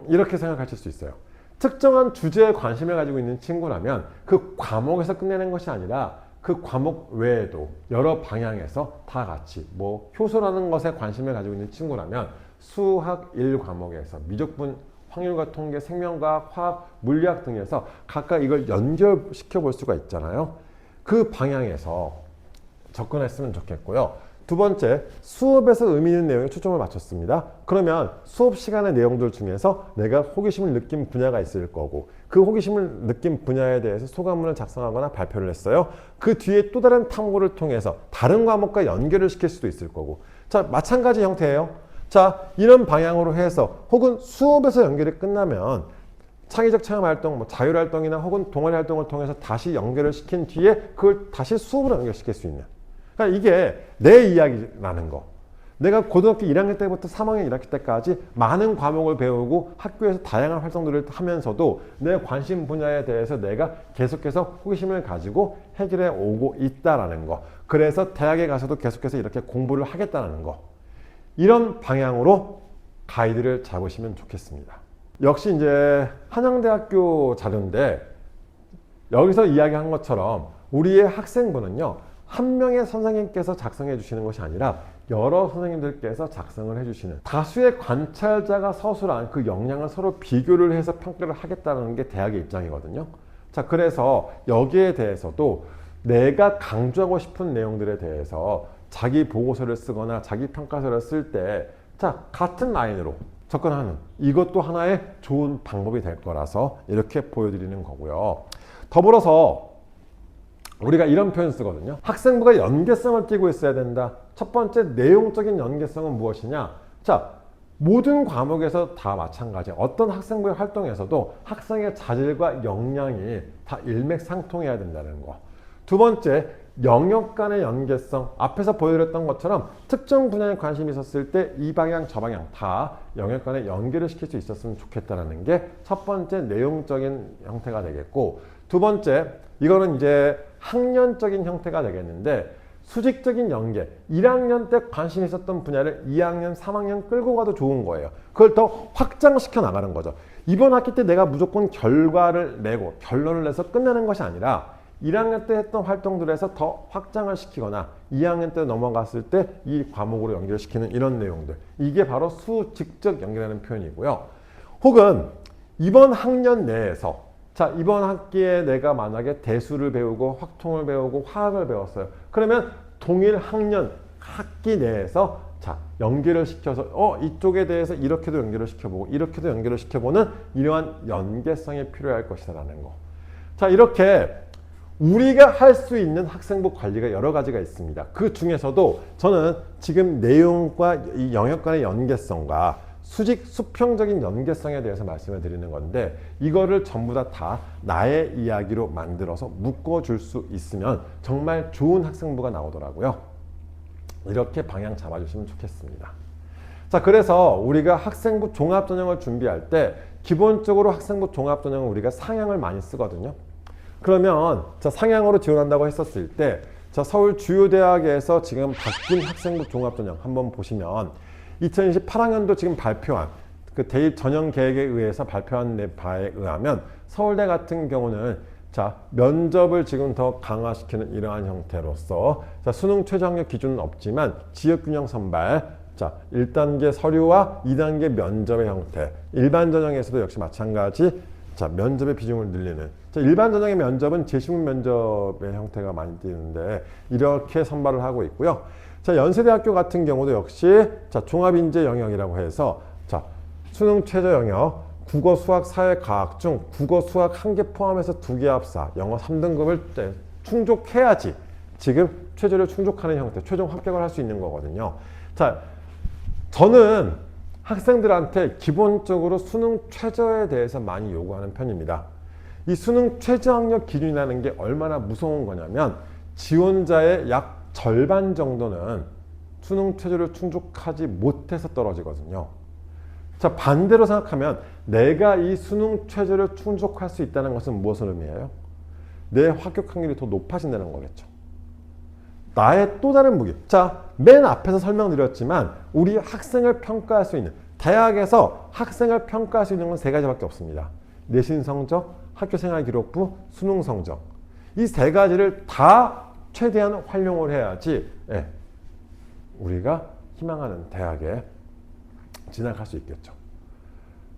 이렇게 생각하실 수 있어요. 특정한 주제에 관심을 가지고 있는 친구라면 그 과목에서 끝내는 것이 아니라 그 과목 외에도 여러 방향에서 다 같이 뭐 효소라는 것에 관심을 가지고 있는 친구라면 수학 1과목에서 미적분, 확률과 통계, 생명과학, 화학, 물리학 등에서 각각 이걸 연결시켜 볼 수가 있잖아요. 그 방향에서 접근했으면 좋겠고요. 두 번째, 수업에서 의미 있는 내용에 초점을 맞췄습니다. 그러면 수업 시간의 내용들 중에서 내가 호기심을 느낀 분야가 있을 거고 그 호기심을 느낀 분야에 대해서 소감문을 작성하거나 발표를 했어요. 그 뒤에 또 다른 탐구를 통해서 다른 과목과 연결을 시킬 수도 있을 거고 자, 마찬가지 형태예요. 자, 이런 방향으로 해서 혹은 수업에서 연결이 끝나면 창의적 체험활동, 뭐 자율활동이나 혹은 동아리활동을 통해서 다시 연결을 시킨 뒤에 그걸 다시 수업으로 연결시킬 수 있는 그러니까 이게 내 이야기라는 거. 내가 고등학교 1학년 때부터 3학년 1학기 때까지 많은 과목을 배우고 학교에서 다양한 활동들을 하면서도 내 관심 분야에 대해서 내가 계속해서 호기심을 가지고 해결해 오고 있다라는 거. 그래서 대학에 가서도 계속해서 이렇게 공부를 하겠다는 거. 이런 방향으로 가이드를 잡으시면 좋겠습니다. 역시 이제 한양대학교 자료인데 여기서 이야기한 것처럼 우리의 학생부는요. 한 명의 선생님께서 작성해 주시는 것이 아니라 여러 선생님들께서 작성을 해주시는 다수의 관찰자가 서술한 그 역량을 서로 비교를 해서 평가를 하겠다는 게 대학의 입장이거든요. 자, 그래서 여기에 대해서도 내가 강조하고 싶은 내용들에 대해서 자기 보고서를 쓰거나 자기 평가서를 쓸 때 자, 같은 라인으로 접근하는 이것도 하나의 좋은 방법이 될 거라서 이렇게 보여드리는 거고요. 더불어서 우리가 이런 표현 쓰거든요. 학생부가 연계성을 띠고 있어야 된다. 첫 번째 내용적인 연계성은 무엇이냐? 자, 모든 과목에서 다 마찬가지. 어떤 학생부의 활동에서도 학생의 자질과 역량이 다 일맥상통해야 된다는 거. 두 번째, 영역 간의 연계성. 앞에서 보여드렸던 것처럼 특정 분야에 관심이 있었을 때 이 방향, 저 방향 다 영역 간에 연결을 시킬 수 있었으면 좋겠다는 게 첫 번째 내용적인 형태가 되겠고 두 번째, 이거는 이제 학년적인 형태가 되겠는데 수직적인 연계, 1학년 때 관심 있었던 분야를 2학년, 3학년 끌고 가도 좋은 거예요. 그걸 더 확장시켜 나가는 거죠. 이번 학기 때 내가 무조건 결과를 내고 결론을 내서 끝내는 것이 아니라 1학년 때 했던 활동들에서 더 확장을 시키거나 2학년 때 넘어갔을 때 이 과목으로 연결시키는 이런 내용들. 이게 바로 수직적 연결하는 표현이고요. 혹은 이번 학년 내에서 자, 이번 학기에 내가 만약에 대수를 배우고 확통을 배우고 화학을 배웠어요. 그러면 동일 학년 학기 내에서 자, 연결을 시켜서 이쪽에 대해서 이렇게도 연결을 시켜보고 이렇게도 연결을 시켜보는 이러한 연계성이 필요할 것이라는 거. 자, 이렇게 우리가 할 수 있는 학생부 관리가 여러 가지가 있습니다. 그 중에서도 저는 지금 내용과 이 영역 간의 연계성과 수직, 수평적인 연계성에 대해서 말씀을 드리는 건데 이거를 전부 다 나의 이야기로 만들어서 묶어줄 수 있으면 정말 좋은 학생부가 나오더라고요. 이렇게 방향 잡아주시면 좋겠습니다. 자, 그래서 우리가 학생부 종합전형을 준비할 때 기본적으로 학생부 종합전형은 우리가 상향을 많이 쓰거든요. 그러면 자, 상향으로 지원한다고 했었을 때 자, 서울 주요 대학에서 지금 바뀐 학생부 종합전형 한번 보시면 2028학년도 지금 발표한 그 대입 전형 계획에 의해서 발표한 바에 의하면 서울대 같은 경우는 자, 면접을 지금 더 강화시키는 이러한 형태로서 자, 수능 최저 학력 기준은 없지만 지역균형 선발 자, 1단계 서류와 2단계 면접의 형태 일반 전형에서도 역시 마찬가지 자, 면접의 비중을 늘리는 자, 일반 전형의 면접은 제시문 면접의 형태가 많이 띄는데 이렇게 선발을 하고 있고요. 자, 연세대학교 같은 경우도 역시 자, 종합인재 영역이라고 해서 자, 수능 최저 영역 국어, 수학, 사회, 과학 중 국어, 수학 1개 포함해서 2개 합사 영어 3등급을 충족해야지 지금 최저를 충족하는 형태 최종 합격을 할 수 있는 거거든요. 자, 저는 학생들한테 기본적으로 수능 최저에 대해서 많이 요구하는 편입니다. 이 수능 최저 학력 기준이라는 게 얼마나 무서운 거냐면 지원자의 약 절반 정도는 수능 최저를 충족하지 못해서 떨어지거든요. 자, 반대로 생각하면 내가 이 수능 최저를 충족할 수 있다는 것은 무엇을 의미해요? 내 합격 확률이 더 높아진다는 거겠죠. 나의 또 다른 무기. 자, 맨 앞에서 설명드렸지만 우리 학생을 평가할 수 있는 대학에서 학생을 평가할 수 있는 건 세 가지밖에 없습니다. 내신 성적, 학교생활 기록부, 수능 성적. 이 세 가지를 다 최대한 활용을 해야지 우리가 희망하는 대학에 진학할 수 있겠죠.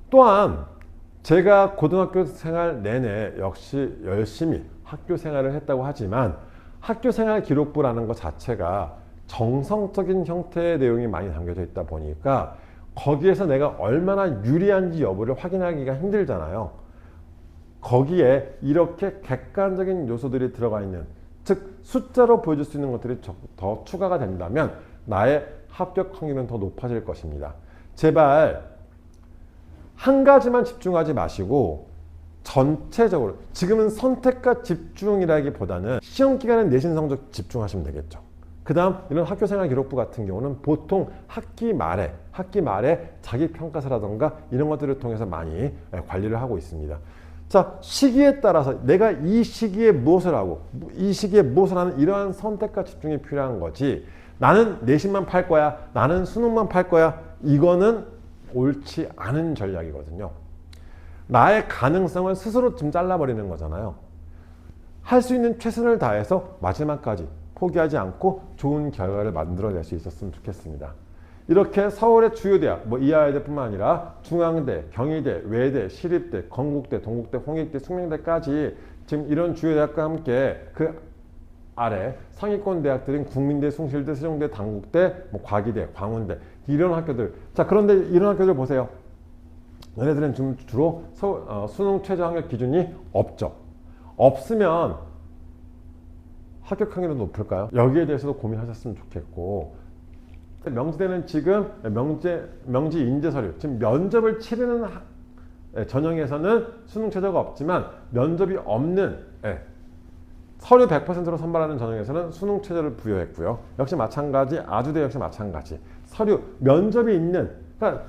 또한 제가 고등학교 생활 내내 역시 열심히 학교 생활을 했다고 하지만 학교 생활 기록부라는 것 자체가 정성적인 형태의 내용이 많이 담겨져 있다 보니까 거기에서 내가 얼마나 유리한지 여부를 확인하기가 힘들잖아요. 거기에 이렇게 객관적인 요소들이 들어가 있는, 즉 숫자로 보여줄 수 있는 것들이 더 추가가 된다면 나의 합격 확률은 더 높아질 것입니다. 제발 한 가지만 집중하지 마시고 전체적으로, 지금은 선택과 집중이라기보다는 시험 기간에 내신 성적 집중하시면 되겠죠. 그 다음 이런 학교생활 기록부 같은 경우는 보통 학기 말에 자기평가서라던가 이런 것들을 통해서 많이 관리를 하고 있습니다. 자, 시기에 따라서 내가 이 시기에 무엇을 하고 이 시기에 무엇을 하는 이러한 선택과 집중이 필요한 거지, 나는 내신만 팔 거야, 나는 수능만 팔 거야, 이거는 옳지 않은 전략이거든요. 나의 가능성을 스스로 좀 잘라버리는 거잖아요. 할 수 있는 최선을 다해서 마지막까지 포기하지 않고 좋은 결과를 만들어낼 수 있었으면 좋겠습니다. 이렇게 서울의 주요 대학, 이화여대뿐만 아니라 중앙대, 경희대, 외대, 시립대, 건국대, 동국대, 홍익대, 숙명대까지 지금 이런 주요 대학과 함께 그 아래 상위권 대학들인 국민대, 숭실대, 세종대, 단국대, 과기대, 광운대 이런 학교들. 자, 그런데 이런 학교들 보세요. 얘네들은 좀 주로 수능 최저 학력 기준이 없죠. 없으면 합격 확률은 높을까요? 여기에 대해서도 고민하셨으면 좋겠고, 명지대는 지금 명지 인재 서류, 지금 면접을 치르는 전형에서는 수능 최저가 없지만 면접이 없는 서류 100%로 선발하는 전형에서는 수능 최저를 부여했고요. 역시 마찬가지, 아주대 역시 마찬가지. 서류, 면접이 있는, 그러니까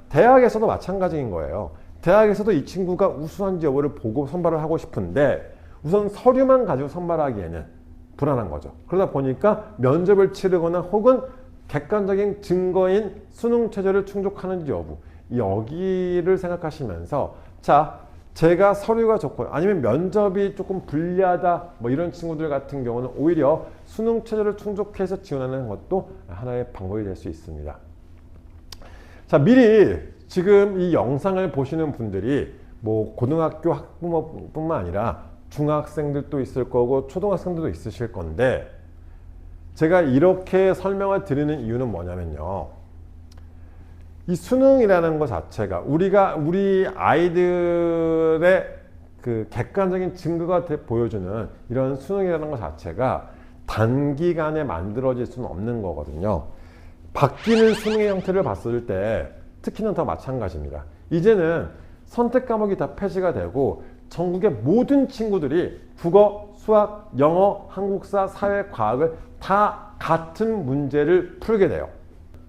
대학에서도 마찬가지인 거예요. 대학에서도 이 친구가 우수한지 여부를 보고 선발을 하고 싶은데 우선 서류만 가지고 선발하기에는 불안한 거죠. 그러다 보니까 면접을 치르거나 혹은 객관적인 증거인 수능 최저를 충족하는지 여부, 여기를 생각하시면서, 자, 제가 서류가 좋고 아니면 면접이 조금 불리하다 이런 친구들 같은 경우는 오히려 수능 최저를 충족해서 지원하는 것도 하나의 방법이 될 수 있습니다. 자, 미리 지금 이 영상을 보시는 분들이 고등학교 학부모뿐만 아니라 중학생들도 있을 거고 초등학생들도 있으실 건데, 제가 이렇게 설명을 드리는 이유는 뭐냐면요, 이 수능이라는 것 자체가 우리 아이들의 그 객관적인 증거가 보여주는 이런 수능이라는 것 자체가 단기간에 만들어질 수는 없는 거거든요. 바뀌는 수능의 형태를 봤을 때 특히는 더 마찬가지입니다. 이제는 선택 과목이 다 폐지가 되고 전국의 모든 친구들이 국어, 수학, 영어, 한국사, 사회, 과학을 다 같은 문제를 풀게 돼요.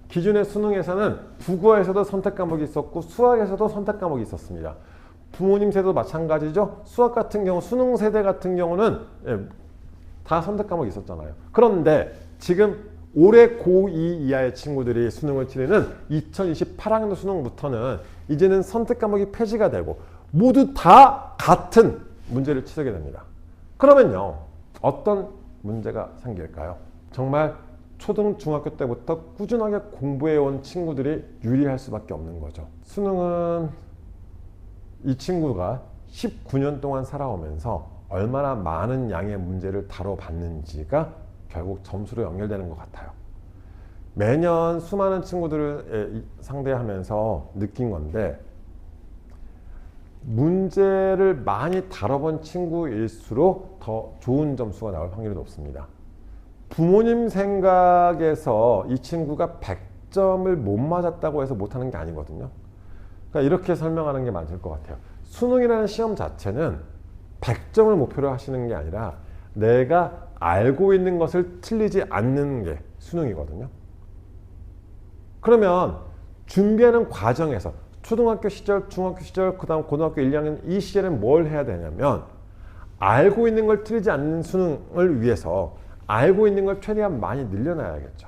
기존의 수능에서는 국어에서도 선택 과목이 있었고 수학에서도 선택 과목이 있었습니다. 부모님 세대도 마찬가지죠. 수학 같은 경우, 수능 세대 같은 경우는 다 선택 과목이 있었잖아요. 그런데 지금 올해 고2 이하의 친구들이 수능을 치르는 2028학년 수능부터는 이제는 선택 과목이 폐지가 되고 모두 다 같은 문제를 치르게 됩니다. 그러면요, 어떤 문제가 생길까요? 정말 초등, 중학교 때부터 꾸준하게 공부해온 친구들이 유리할 수밖에 없는 거죠. 수능은 이 친구가 19년 동안 살아오면서 얼마나 많은 양의 문제를 다뤄봤는지가 결국 점수로 연결되는 것 같아요. 매년 수많은 친구들을 상대하면서 느낀 건데, 문제를 많이 다뤄본 친구일수록 더 좋은 점수가 나올 확률이 높습니다. 부모님 생각에서 이 친구가 100점을 못 맞았다고 해서 못하는 게 아니거든요. 그러니까 이렇게 설명하는 게 맞을 것 같아요. 수능이라는 시험 자체는 100점을 목표로 하시는 게 아니라 내가 알고 있는 것을 틀리지 않는 게 수능이거든요. 그러면 준비하는 과정에서 초등학교 시절, 중학교 시절, 그 다음 고등학교 1, 2학년 이 시절엔 뭘 해야 되냐면 알고 있는 걸 틀리지 않는 수능을 위해서 알고 있는 걸 최대한 많이 늘려놔야겠죠.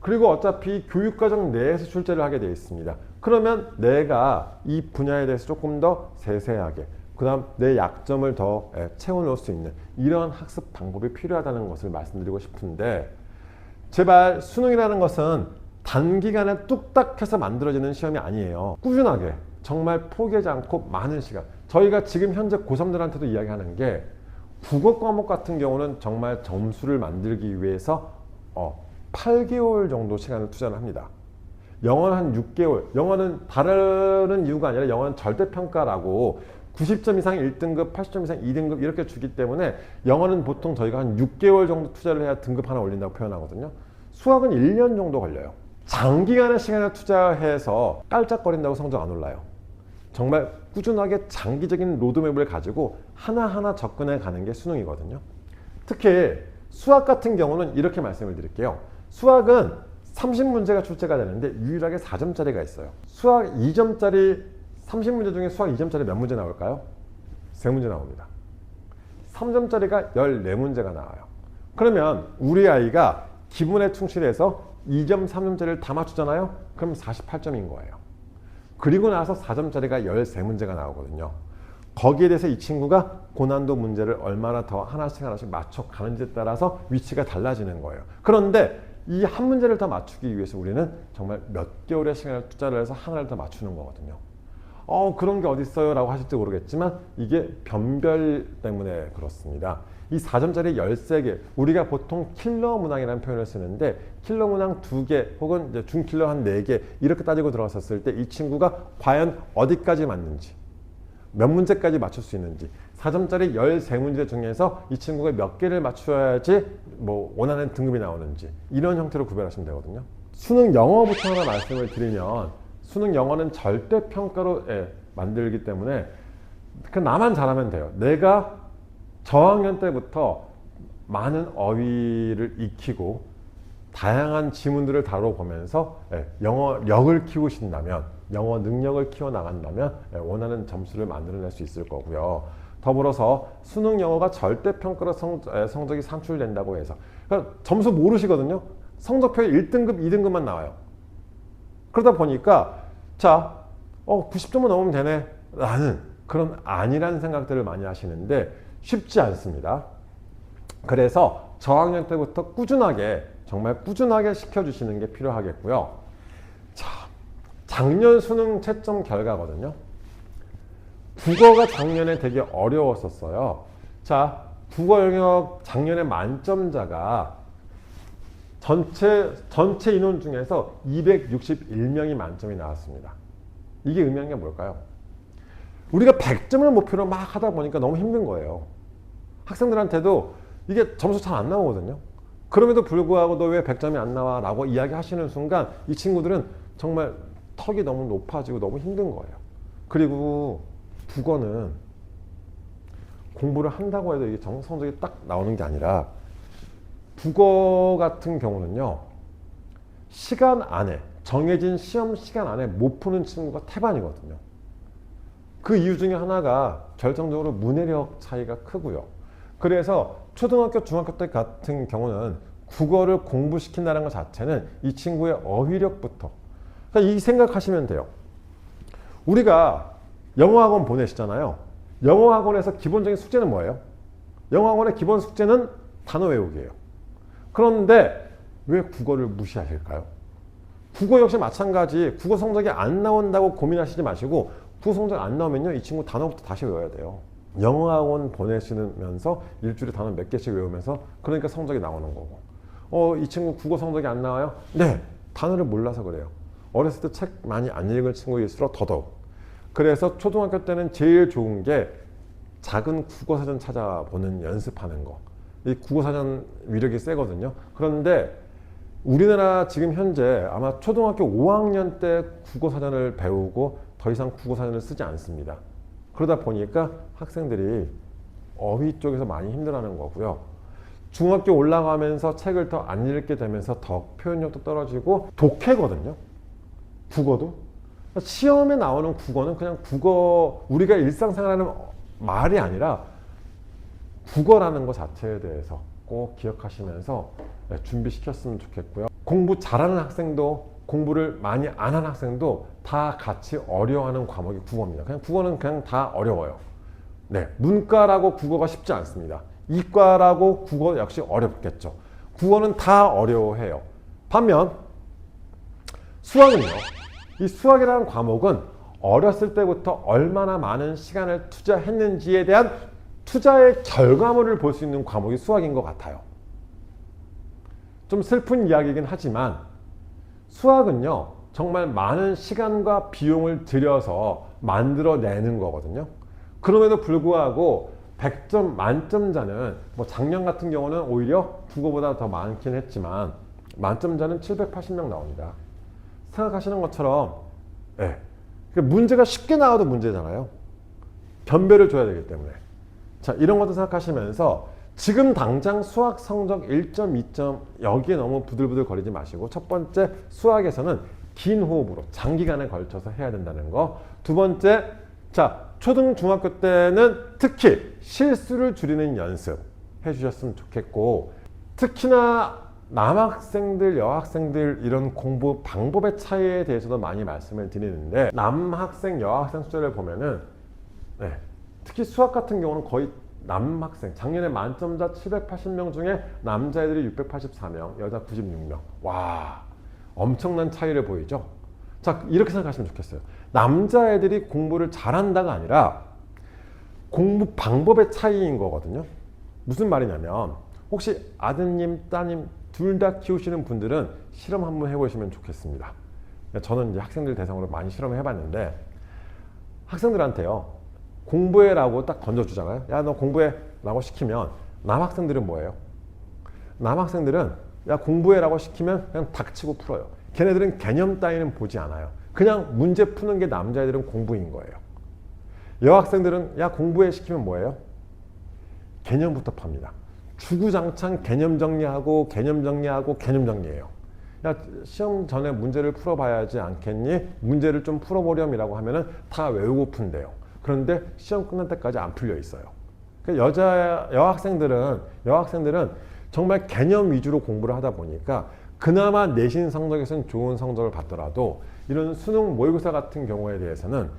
그리고 어차피 교육과정 내에서 출제를 하게 되어 있습니다. 그러면 내가 이 분야에 대해서 조금 더 세세하게, 그 다음 내 약점을 더 채워넣을 수 있는 이런 학습 방법이 필요하다는 것을 말씀드리고 싶은데, 제발 수능이라는 것은 단기간에 뚝딱 해서 만들어지는 시험이 아니에요. 꾸준하게 정말 포기하지 않고 많은 시간, 저희가 지금 현재 고3들한테도 이야기하는 게, 국어 과목 같은 경우는 정말 점수를 만들기 위해서 8개월 정도 시간을 투자를 합니다. 영어는 한 6개월. 영어는 다른 이유가 아니라 영어는 절대평가라고 90점 이상 1등급, 80점 이상 2등급 이렇게 주기 때문에 영어는 보통 저희가 한 6개월 정도 투자를 해야 등급 하나 올린다고 표현하거든요. 수학은 1년 정도 걸려요. 장기간의 시간을 투자해서 깔짝거린다고 성적 안 올라요. 정말 꾸준하게 장기적인 로드맵을 가지고 하나하나 접근해 가는 게 수능이거든요. 특히 수학 같은 경우는 이렇게 말씀을 드릴게요. 수학은 30문제가 출제가 되는데 유일하게 4점짜리가 있어요. 수학 2점짜리 30문제 중에 수학 2점짜리 몇 문제 나올까요? 3문제 나옵니다. 3점짜리가 14문제가 나와요. 그러면 우리 아이가 기본에 충실해서 2점, 3점짜리를 다 맞추잖아요? 그럼 48점인 거예요. 그리고 나서 4점짜리가 13문제가 나오거든요. 거기에 대해서 이 친구가 고난도 문제를 얼마나 더 하나씩 맞춰가는지에 따라서 위치가 달라지는 거예요. 그런데 이 한 문제를 더 맞추기 위해서 우리는 정말 몇 개월의 시간을 투자를 해서 하나를 더 맞추는 거거든요. 그런 게 어디 있어요? 라고 하실지 모르겠지만 이게 변별 때문에 그렇습니다. 이 4점짜리 13개, 우리가 보통 킬러 문항이라는 표현을 쓰는데 킬러 문항 2개 혹은 이제 중킬러 한 4개 이렇게 따지고 들어갔을 때 이 친구가 과연 어디까지 맞는지, 몇 문제까지 맞출 수 있는지, 4점짜리 13문제 중에서 이 친구가 몇 개를 맞춰야지 뭐 원하는 등급이 나오는지, 이런 형태로 구별하시면 되거든요. 수능 영어부터 하나 말씀을 드리면, 수능 영어는 절대평가로 만들기 때문에 나만 잘하면 돼요. 내가 저학년 때부터 많은 어휘를 익히고 다양한 지문들을 다뤄보면서 영어력을 키우신다면, 영어 능력을 키워나간다면 원하는 점수를 만들어낼 수 있을 거고요. 더불어서 수능 영어가 절대평가로 성적이 산출된다고 해서, 그러니까 점수 모르시거든요. 성적표에 1등급, 2등급만 나와요. 그러다 보니까 자, 90점만 넘으면 되네 라는 그런 아니라는 생각들을 많이 하시는데 쉽지 않습니다. 그래서 저학년 때부터 꾸준하게, 정말 꾸준하게 시켜주시는 게 필요하겠고요. 자, 작년 수능 채점 결과거든요. 국어가 작년에 되게 어려웠었어요. 자, 국어 영역 작년에 만점자가 전체 인원 중에서 261명이 만점이 나왔습니다. 이게 의미하는 게 뭘까요? 우리가 100점을 목표로 막 하다 보니까 너무 힘든 거예요. 학생들한테도 이게 점수 잘 안 나오거든요. 그럼에도 불구하고 너 왜 100점이 안 나와? 라고 이야기하시는 순간 이 친구들은 정말 턱이 너무 높아지고 너무 힘든 거예요. 그리고 국어는 공부를 한다고 해도 이게 성적이 딱 나오는 게 아니라, 국어 같은 경우는요, 시간 안에, 정해진 시험 시간 안에 못 푸는 친구가 태반이거든요. 그 이유 중에 하나가 결정적으로 문해력 차이가 크고요. 그래서 초등학교, 중학교 때 같은 경우는 국어를 공부시킨다는 것 자체는 이 친구의 어휘력부터, 그러니까 이 생각하시면 돼요. 우리가 영어학원 보내시잖아요. 영어학원에서 기본적인 숙제는 뭐예요? 영어학원의 기본 숙제는 단어 외우기예요. 그런데 왜 국어를 무시하실까요? 국어 역시 마찬가지. 국어 성적이 안 나온다고 고민하시지 마시고, 국어 성적이 안 나오면요, 이 친구 단어부터 다시 외워야 돼요. 영어학원 보내시면서 일주일에 단어 몇 개씩 외우면서, 그러니까 성적이 나오는 거고. 이 친구 국어 성적이 안 나와요? 네, 단어를 몰라서 그래요. 어렸을 때 책 많이 안 읽은 친구일수록 더더욱. 그래서 초등학교 때는 제일 좋은 게 작은 국어사전 찾아보는 연습하는 거. 이 국어사전 위력이 세거든요. 그런데 우리나라 지금 현재 아마 초등학교 5학년 때 국어사전을 배우고 더 이상 국어사전을 쓰지 않습니다. 그러다 보니까 학생들이 어휘 쪽에서 많이 힘들어하는 거고요. 중학교 올라가면서 책을 더 안 읽게 되면서 더 표현력도 떨어지고 독해거든요. 국어도. 시험에 나오는 국어는 그냥 국어, 우리가 일상생활하는 말이 아니라 국어라는 것 자체에 대해서 꼭 기억하시면서 준비시켰으면 좋겠고요. 공부 잘하는 학생도 공부를 많이 안 하는 학생도 다 같이 어려워하는 과목이 국어입니다. 그냥 국어는 그냥 다 어려워요. 네, 문과라고 국어가 쉽지 않습니다. 이과라고 국어 역시 어렵겠죠. 국어는 다 어려워해요. 반면 수학은요. 이 수학이라는 과목은 어렸을 때부터 얼마나 많은 시간을 투자했는지에 대한 투자의 결과물을 볼 수 있는 과목이 수학인 것 같아요. 좀 슬픈 이야기이긴 하지만 수학은요. 정말 많은 시간과 비용을 들여서 만들어내는 거거든요. 그럼에도 불구하고 100점 만점자는 뭐 작년 같은 경우는 오히려 국어보다 더 많긴 했지만 만점자는 780명 나옵니다. 생각하시는 것처럼 문제가 쉽게 나와도 문제잖아요. 변별을 줘야 되기 때문에. 자, 이런 것도 생각하시면서 지금 당장 수학 성적 1점, 2점 여기에 너무 부들부들 거리지 마시고 첫 번째 수학에서는 긴 호흡으로 장기간에 걸쳐서 해야 된다는 거. 두 번째, 자, 초등, 중학교 때는 특히 실수를 줄이는 연습 해주셨으면 좋겠고 특히나 남학생들, 여학생들 이런 공부 방법의 차이에 대해서도 많이 말씀을 드리는데 남학생, 여학생 숫자를 보면은 특히 수학 같은 경우는 거의 남학생, 작년에 만점자 780명 중에 남자애들이 684명, 여자 96명. 와, 엄청난 차이를 보이죠? 자, 이렇게 생각하시면 좋겠어요. 남자애들이 공부를 잘한다가 아니라 공부 방법의 차이인 거거든요. 무슨 말이냐면 혹시 아드님, 따님 둘 다 키우시는 분들은 실험 한번 해보시면 좋겠습니다. 저는 이제 학생들 대상으로 많이 실험을 해봤는데 학생들한테요. 공부해라고 딱 던져주잖아요. 야, 너 공부해라고 시키면 남학생들은 뭐예요? 남학생들은 야, 공부해라고 시키면 그냥 닥치고 풀어요. 걔네들은 개념 따위는 보지 않아요. 그냥 문제 푸는 게 남자애들은 공부인 거예요. 여학생들은 야, 공부해 시키면 뭐예요? 개념부터 팝니다. 주구장창 개념 정리하고 개념 정리하고 개념 정리해요. 야, 시험 전에 문제를 풀어봐야지 않겠니? 문제를 좀 풀어보렴이라고 하면은 다 외우고 푼대요. 그런데 시험 끝날 때까지 안 풀려 있어요. 여학생들은 정말 개념 위주로 공부를 하다 보니까 그나마 내신 성적에서는 좋은 성적을 받더라도 이런 수능 모의고사 같은 경우에 대해서는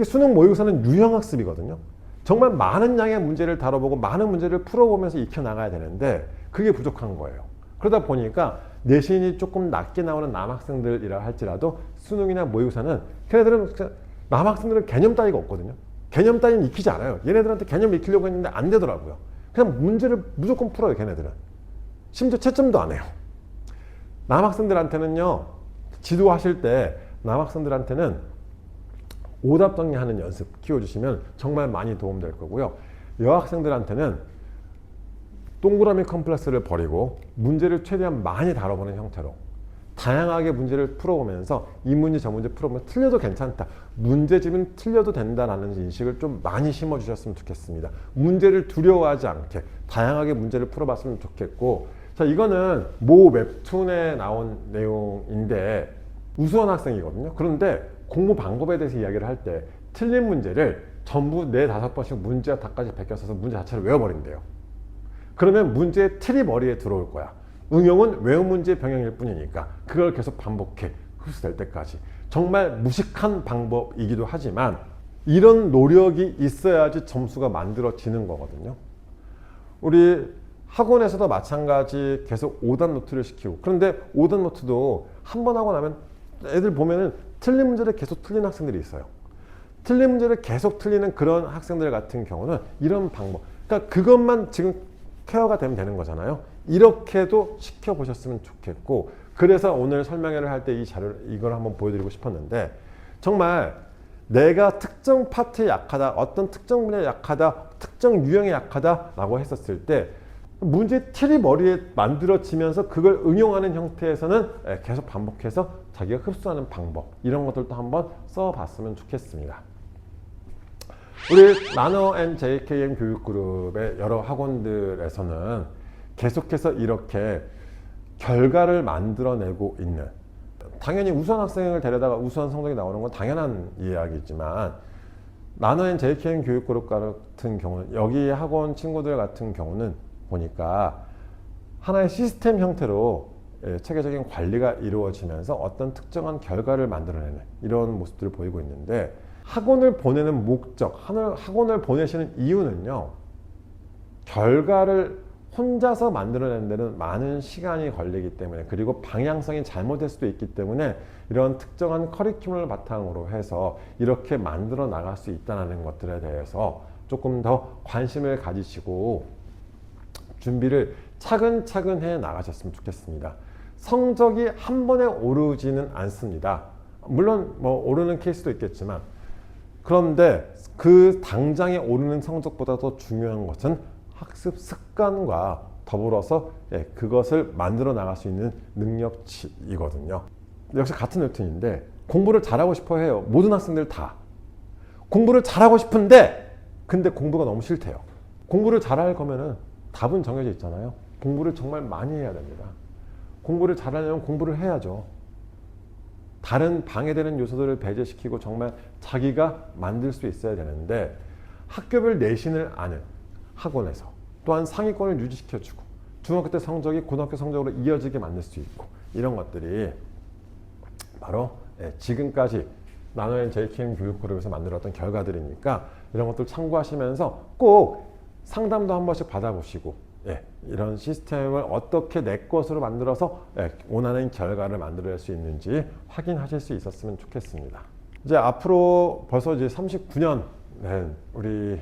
수능 모의고사는 유형학습이거든요. 정말 많은 양의 문제를 다뤄보고 많은 문제를 풀어보면서 익혀나가야 되는데 그게 부족한 거예요. 그러다 보니까 내신이 조금 낮게 나오는 남학생들이라 할지라도 수능이나 모의고사는 남학생들은 개념 따위가 없거든요. 개념 따위는 익히지 않아요. 얘네들한테 개념 익히려고 했는데 안 되더라고요. 그냥 문제를 무조건 풀어요, 걔네들은. 심지어 채점도 안 해요. 남학생들한테는요, 지도하실 때 남학생들한테는 오답 정리하는 연습 키워주시면 정말 많이 도움될 거고요. 여학생들한테는 동그라미 컴플렉스를 버리고 문제를 최대한 많이 다뤄보는 형태로 다양하게 문제를 풀어보면서 이 문제 저 문제 풀어보면 틀려도 괜찮다. 문제집은 틀려도 된다라는 인식을 좀 많이 심어주셨으면 좋겠습니다. 문제를 두려워하지 않게 다양하게 문제를 풀어봤으면 좋겠고 자, 이거는 모 웹툰에 나온 내용인데 우수한 학생이거든요. 그런데 공부 방법에 대해서 이야기를 할 때 틀린 문제를 전부 4-5번씩 문제와 답까지 베껴서서 문제 자체를 외워버린대요. 그러면 문제의 틀이 머리에 들어올 거야. 응용은 외운 문제 병행일 뿐이니까 그걸 계속 반복해 흡수될 때까지. 정말 무식한 방법이기도 하지만 이런 노력이 있어야지 점수가 만들어지는 거거든요. 우리 학원에서도 마찬가지 계속 오답 노트를 시키고 그런데 오답 노트도 한 번 하고 나면 애들 보면은 틀린 문제를 계속 틀리는 학생들이 있어요. 틀린 문제를 계속 틀리는 그런 학생들 같은 경우는 이런 방법, 그러니까 그것만 지금 케어가 되면 되는 거잖아요. 이렇게도 시켜보셨으면 좋겠고 그래서 오늘 설명회를 할 때 이 자료를 이걸 한번 보여드리고 싶었는데 정말 내가 특정 파트에 약하다, 어떤 특정 분야에 약하다, 특정 유형에 약하다라고 했었을 때 문제 틀이 머리에 만들어지면서 그걸 응용하는 형태에서는 계속 반복해서 자기가 흡수하는 방법 이런 것들도 한번 써봤으면 좋겠습니다. 우리 나노 앤 JKM 교육그룹의 여러 학원들에서는 계속해서 이렇게 결과를 만들어내고 있는 당연히 우수한 학생을 데려다가 우수한 성적이 나오는 건 당연한 이야기지만 나노 앤 JKM 교육그룹 같은 경우는 여기 학원 친구들 같은 경우는 보니까 하나의 시스템 형태로 체계적인 관리가 이루어지면서 어떤 특정한 결과를 만들어내는 이런 모습들을 보이고 있는데, 학원을 보내는 목적, 학원을 보내시는 이유는요, 결과를 혼자서 만들어내는 데는 많은 시간이 걸리기 때문에, 그리고 방향성이 잘못될 수도 있기 때문에 이런 특정한 커리큘럼을 바탕으로 해서 이렇게 만들어 나갈 수 있다는 것들에 대해서 조금 더 관심을 가지시고 준비를 차근차근 해 나가셨으면 좋겠습니다. 성적이 한 번에 오르지는 않습니다. 물론 뭐 오르는 케이스도 있겠지만, 그런데 그 당장에 오르는 성적보다 더 중요한 것은 학습 습관과 더불어서 그것을 만들어 나갈 수 있는 능력치이거든요. 역시 같은 루틴인데, 공부를 잘하고 싶어 해요. 모든 학생들 다 공부를 잘하고 싶은데, 근데 공부가 너무 싫대요. 공부를 잘할 거면은 답은 정해져 있잖아요. 공부를 정말 많이 해야 됩니다. 공부를 잘하려면 공부를 해야죠. 다른 방해되는 요소들을 배제시키고 정말 자기가 만들 수 있어야 되는데, 학교별 내신을 아는 학원에서 또한 상위권을 유지시켜주고 중학교 때 성적이 고등학교 성적으로 이어지게 만들 수 있고, 이런 것들이 바로 지금까지 나노앤 JKM 교육그룹에서 만들었던 결과들이니까 이런 것들 참고하시면서 꼭 상담도 한 번씩 받아보시고, 이런 시스템을 어떻게 내 것으로 만들어서 원하는 결과를 만들어낼 수 있는지 확인하실 수 있었으면 좋겠습니다. 이제 앞으로 벌써 이제 39년 된 우리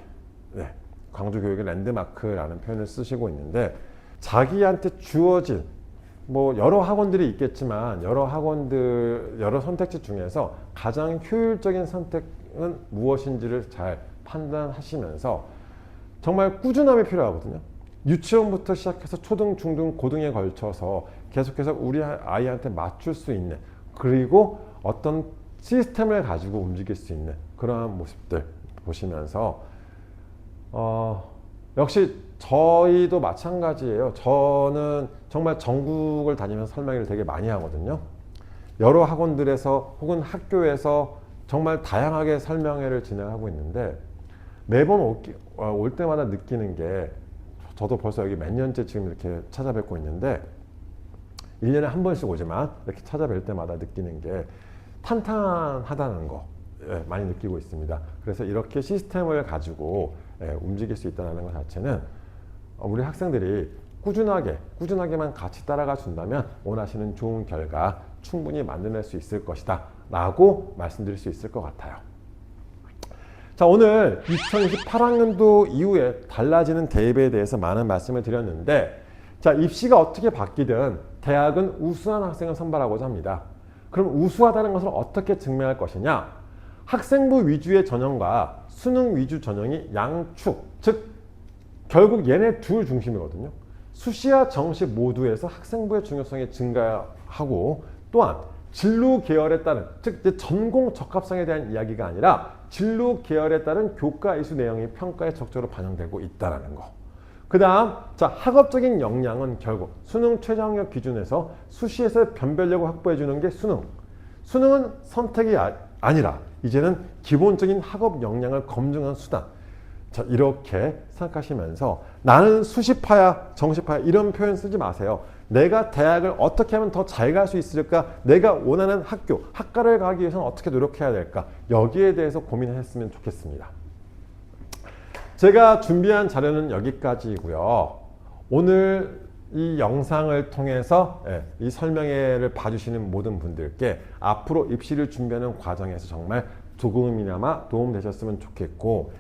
광주 교육의 랜드마크라는 표현을 쓰시고 있는데, 자기한테 주어진 뭐 여러 학원들이 있겠지만 여러 선택지 중에서 가장 효율적인 선택은 무엇인지를 잘 판단하시면서 정말 꾸준함이 필요하거든요. 유치원부터 시작해서 초등, 중등, 고등에 걸쳐서 계속해서 우리 아이한테 맞출 수 있는, 그리고 어떤 시스템을 가지고 움직일 수 있는 그러한 모습들 보시면서 역시 저희도 마찬가지예요. 저는 정말 전국을 다니면서 설명회를 되게 많이 하거든요. 여러 학원들에서 혹은 학교에서 정말 다양하게 설명회를 진행하고 있는데, 매번 올 때마다 느끼는 게, 저도 벌써 여기 몇 년째 지금 이렇게 찾아뵙고 있는데 1년에 한 번씩 오지만 이렇게 찾아뵐 때마다 느끼는 게 탄탄하다는 거 많이 느끼고 있습니다. 그래서 이렇게 시스템을 가지고 움직일 수 있다는 것 자체는 우리 학생들이 꾸준하게만 같이 따라가 준다면 원하시는 좋은 결과 충분히 만들어낼 수 있을 것이다 라고 말씀드릴 수 있을 것 같아요. 자, 오늘 2028학년도 이후에 달라지는 대입에 대해서 많은 말씀을 드렸는데, 자, 입시가 어떻게 바뀌든 대학은 우수한 학생을 선발하고자 합니다. 그럼 우수하다는 것을 어떻게 증명할 것이냐? 학생부 위주의 전형과 수능 위주 전형이 양축, 즉 결국 얘네 둘 중심이거든요. 수시와 정시 모두에서 학생부의 중요성이 증가하고, 또한 진로 계열에 따른, 즉 전공 적합성에 대한 이야기가 아니라 진로 계열에 따른 교과 이수 내용이 평가에 적극적으로 반영되고 있다는 거. 그 다음, 자, 학업적인 역량은 결국 수능 최저학력 기준에서 수시에서 변별력을 확보해 주는 게 수능. 수능은 선택이 아니라 이제는 기본적인 학업 역량을 검증한 수단. 자, 이렇게 생각하시면서 나는 수시파야, 정시파야 이런 표현 쓰지 마세요. 내가 대학을 어떻게 하면 더 잘 갈 수 있을까? 내가 원하는 학교, 학과를 가기 위해서는 어떻게 노력해야 될까? 여기에 대해서 고민을 했으면 좋겠습니다. 제가 준비한 자료는 여기까지이고요. 오늘 이 영상을 통해서 이 설명회를 봐주시는 모든 분들께 앞으로 입시를 준비하는 과정에서 정말 조금이나마 도움되셨으면 좋겠고,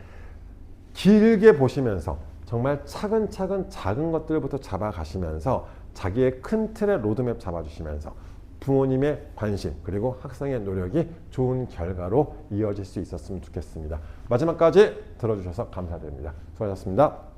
길게 보시면서 정말 차근차근 작은 것들부터 잡아가시면서 자기의 큰 틀의 로드맵 잡아주시면서 부모님의 관심 그리고 학생의 노력이 좋은 결과로 이어질 수 있었으면 좋겠습니다. 마지막까지 들어주셔서 감사드립니다. 수고하셨습니다.